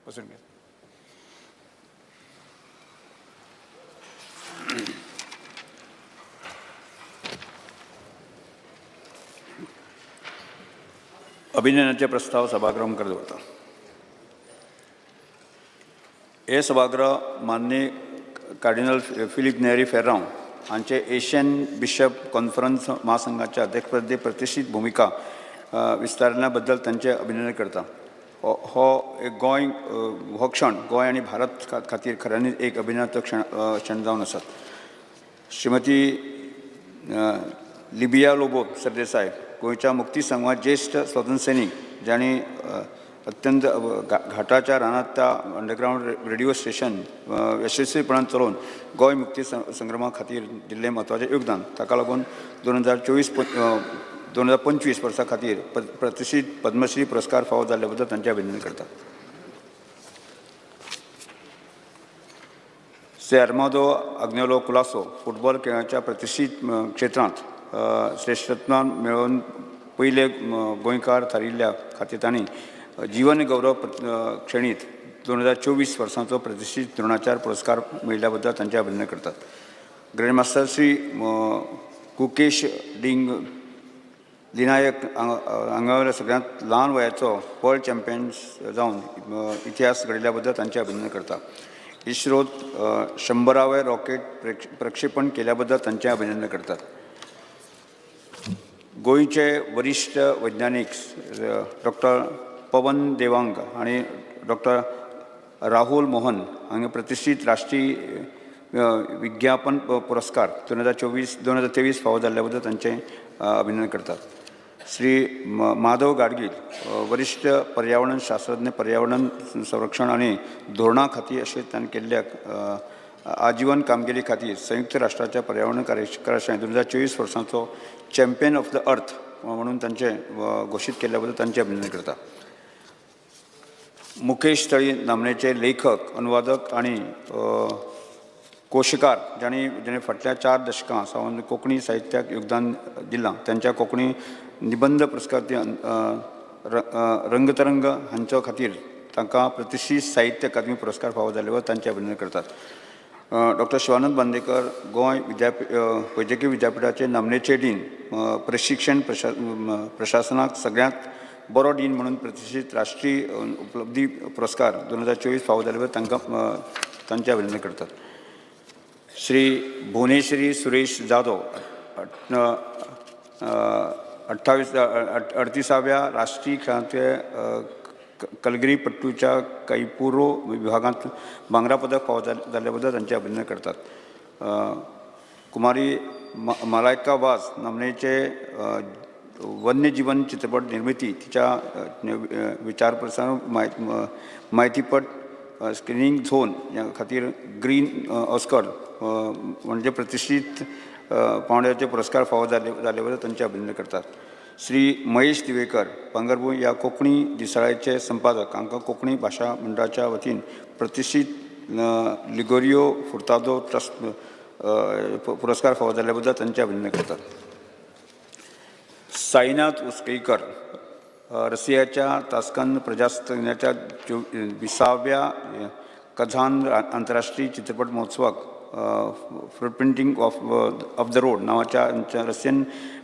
बसून घ्या. अभिनंदनाचे प्रस्ताव सभागृह मुखार दवरता. हे सभागृह माननीय कार्डिनल फिलीप नेरी फेर्रांव हांचे एशियन बिशप कॉन्फरन्स महासंघाच्या अध्यक्षपदी प्रतिष्ठीत भूमिका विस्तारल्या बद्दल तांचे अभिनंदन करता. हो गोंय हो क्षण गोंय आनी भारत खातीर खऱ्यांनीच एक अभिनंदनाचो क्षण जावन आसात. श्रीमती लिबिया लोबो सरदेसाय गोंयच्या मुक्ती संघात ज्येष्ठ स्वातंत्र्य सैनीक ज्यांनी अत्यंत घाटाच्या रानात त्या अंडरग्राउंड रेडिओ स्टेशन यशस्वीपणान चलोवन गोंय मुक्ती संग्रामा खातीर दिल्लें म्हत्वाचें योगदान ताका लागून 2025 वर्सा खातीर प्रतिष्ठीत पद्मश्री पुरस्कार फावो जाल्ले बद्दल तांचे अभिनंदन करता. श्री आर्मादो आग्नेलो कुलासो फुटबॉल खेळाच्या प्रतिष्ठीत क्षेत्रांत श्रेष्ठत्वान मेळोवन पयले गोंयकार थारिल्ल्या खातीर तांणी जीवन गौरव श्रेणीत 2024 वर्साचो प्रतिष्ठीत द्रोणाचार्य पुरस्कार मेळिल्ल्या बद्दल तांचे अभिनंदन करतात. ग्रँडमास्टर श्री कुकेश डिंग लिनायक हांगावयल्या सगळ्यांत ल्हान वयाचो वर्ल्ड चॅम्पियन्स जावन इतिहास घडिल्ल्या बद्दल तांचे अभिनंदन करता. इस्रोत 100वें रॉकेट प्रक्षेपण केल्या बद्दल तांचे अभिनंदन करतात. गोंयचे वरिश्ठ वैज्ञानीक डॉक्टर पवन देवांग आणि डॉक्टर राहुल मोहन हांगा प्रतिष्ठीत राष्ट्रीय विज्ञापन पुरस्कार 2023 फावो जाल्ल्या बद्दल तांचे अभिनंदन करतात. श्री माधव गाडगीळ वरिश्ठ पर्यावरण शास्त्रज्ञ पर्यावरण संरक्षण आणि धोरणा खातीर अशें ताणें केल्ल्या आजीवन कामगिरी खातीर संयुक्त राष्ट्राच्या पर्यावरण कार्यशाळेंत 2024 वर्साचो चॅम्पियन ऑफ द अर्थ म्हणून तांचे घोशीत केल्ल्या बद्दल तांचे अभिनंदन करता. मुकेश तळी नामनेचे लेखक अनुवादक आणि कोशकार ज्यांनी फाटल्या 4 दशकां सावन कोंकणी साहित्याक योगदान दिलां त्यांच्या कोंकणी निबंध पुरस्कार रंगतरंग हांच्या खातीर तांकां प्रतिष्ठीत साहित्य अकादमी पुरस्कार फावो जाल्ले व तांचे अभिनंदन करतात. डॉक्टर शिवानंद बांदेकर गोंय वैजकी विद्यापीठाचे नामनेचे डीन प्रशिक्षण प्रशासनाक सगळ्यांत बरो डीन म्हणून प्रतिष्ठीत राष्ट्रीय उपलब्धी पुरस्कार 2024 फावो जाल्ले व तांकां तांचे अभिनंदन करतात. श्री भुवनेश्वरी सुरेश जाधव 38व्या राष्ट्रीय खेळांतले कलगरी पट्टूच्या कैपुरो विभागांत भांगरा पदक फावो जाल्ल्या बद्दल तांचे अभिनंदन करतात. कुमारी मलायका वाज नामनेचे वन्यजीवन चित्रपट निर्मिती तिच्या विचार प्रसार म्हायतीपट स्क्रिनींग झोन ह्या खातीर ग्रीन ऑस्कर म्हणजे प्रतिष्ठीत पावंड्याचे पुरस्कार फावो जाल्ले बद्दल तांचे अभिनंदन करतात. श्री महेश दिवेकर पांगरभूंय ह्या कोंकणी दिसाळ्याचे संपादक हांकां कोंकणी भाशा मंडळाच्या वतीन प्रतिष्ठीत लिगोरियो फुर्तादो ट्रस्ट पुरस्कार फावो जाल्ल्या बद्दल तांचे अभिनंदन करतात. साईनाथ उस्केकर रशियाच्या तास्कन प्रजासत्ताकाच्या 20व्या कझान आंतरराष्ट्रीय चित्रपट महोत्सवाक फुटप्रिंटिंग ऑफ द रोड नांवाच्या रशियन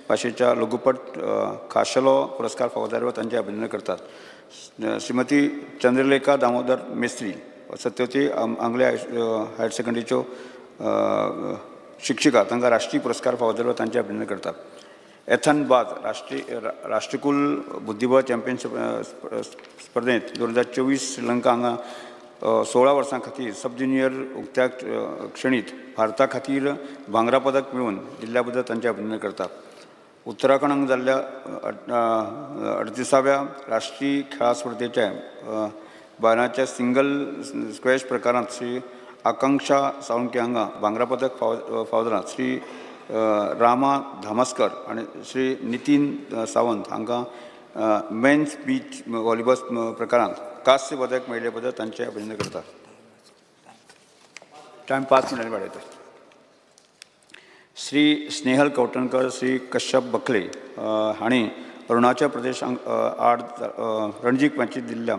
भाशेच्या लघुपट खाशेलो पुरस्कार फावो जाल्लो तांचे अभिनंदन करतात. श्रीमती चंद्रलेखा दामोदर मेस्त्री सत्यवती आंगले हायर सेकंडरीच्यो शिक्षिका तांकां राष्ट्रीय पुरस्कार फावो जाल्लो तांचे अभिनंदन करतात. एथन बाज राष्ट्रकुल बुद्धिबळ चॅम्पियनशीप स्पर्धेंत 2024 श्रीलंका हांगा 16 वर्सां खातीर सब ज्युनियर उक्त्या श्रेणींत भारता खातीर भांगरा पदक मेळोवन दिल्ल्या बद्दल तांचे अभिनंदन करतात. उत्तराखंड हांगा जाल्ल्या 38व्या राष्ट्रीय खेळा स्पर्धेच्या बायलांच्या सिंगल स्क्वॅश प्रकारांत श्री आकांक्षा साळुंके हांगा भांगरा पदक फावो जालां. श्री रामा धामस्कर आणि श्री नितीन सावंत हांकां मेन्स बीच व्हॉलीबॉल प्रकारांत कांस्य पदक मेळिल्ले बद्दल तांचे अभिनंदन करतात. टायम 5 मिनटांनी वाडयता. श्री स्नेहल कवटणकर श्री कश्यप बखले हांणी अरुणाचल प्रदेश आड रणजीक मॅचीत दिल्ल्या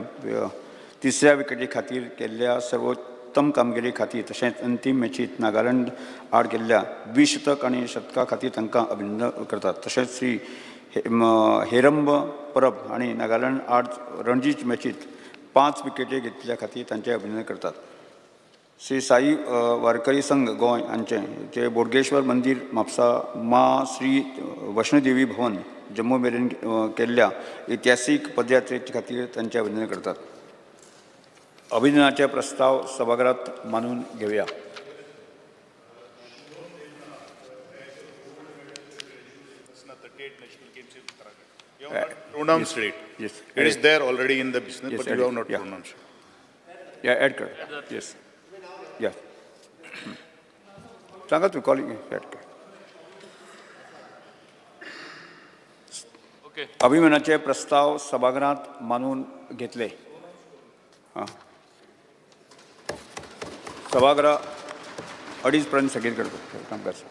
तिसऱ्या विकेटी खातीर केल्ल्या सर्वोत्तम कामगिरी खातीर तशेंच अंतीम मॅचीत नागालँड आड केल्ल्या 20 शतक आनी शतका खातीर तांकां अभिनंदन करतात. तशेंच श्री हेरंब परब हांणी नागालँड आड रणजी मॅचीत 5 विकेटी घेतल्या खातीर तांचे अभिनंदन करतात. श्री साई वारकरी संघ गोंय हांचे जे बोडगेश्वर मंदिर म्हापसा मा श्री वैष्णोदेवी भवन जम्मू मेरेन केल्ल्या इतिहासीक पदयात्रे खातीर तांचे अभिनंदन करतात. अभिनंदनाचे प्रस्ताव सभागृहात मानून घेवया. Pronounced it. Yes. It is there already in the business, Yes, but you add have it. not Yeah. pronounced. Yeah, add कर. Yes. Yeah. सांगा तू कॉलिंग add कर. Okay. अभिमानाचे प्रस्ताव सभागृहात मानून घेतले. हां. सभागृह 2:30 पर्यंत स्थगित करतो कामकाज.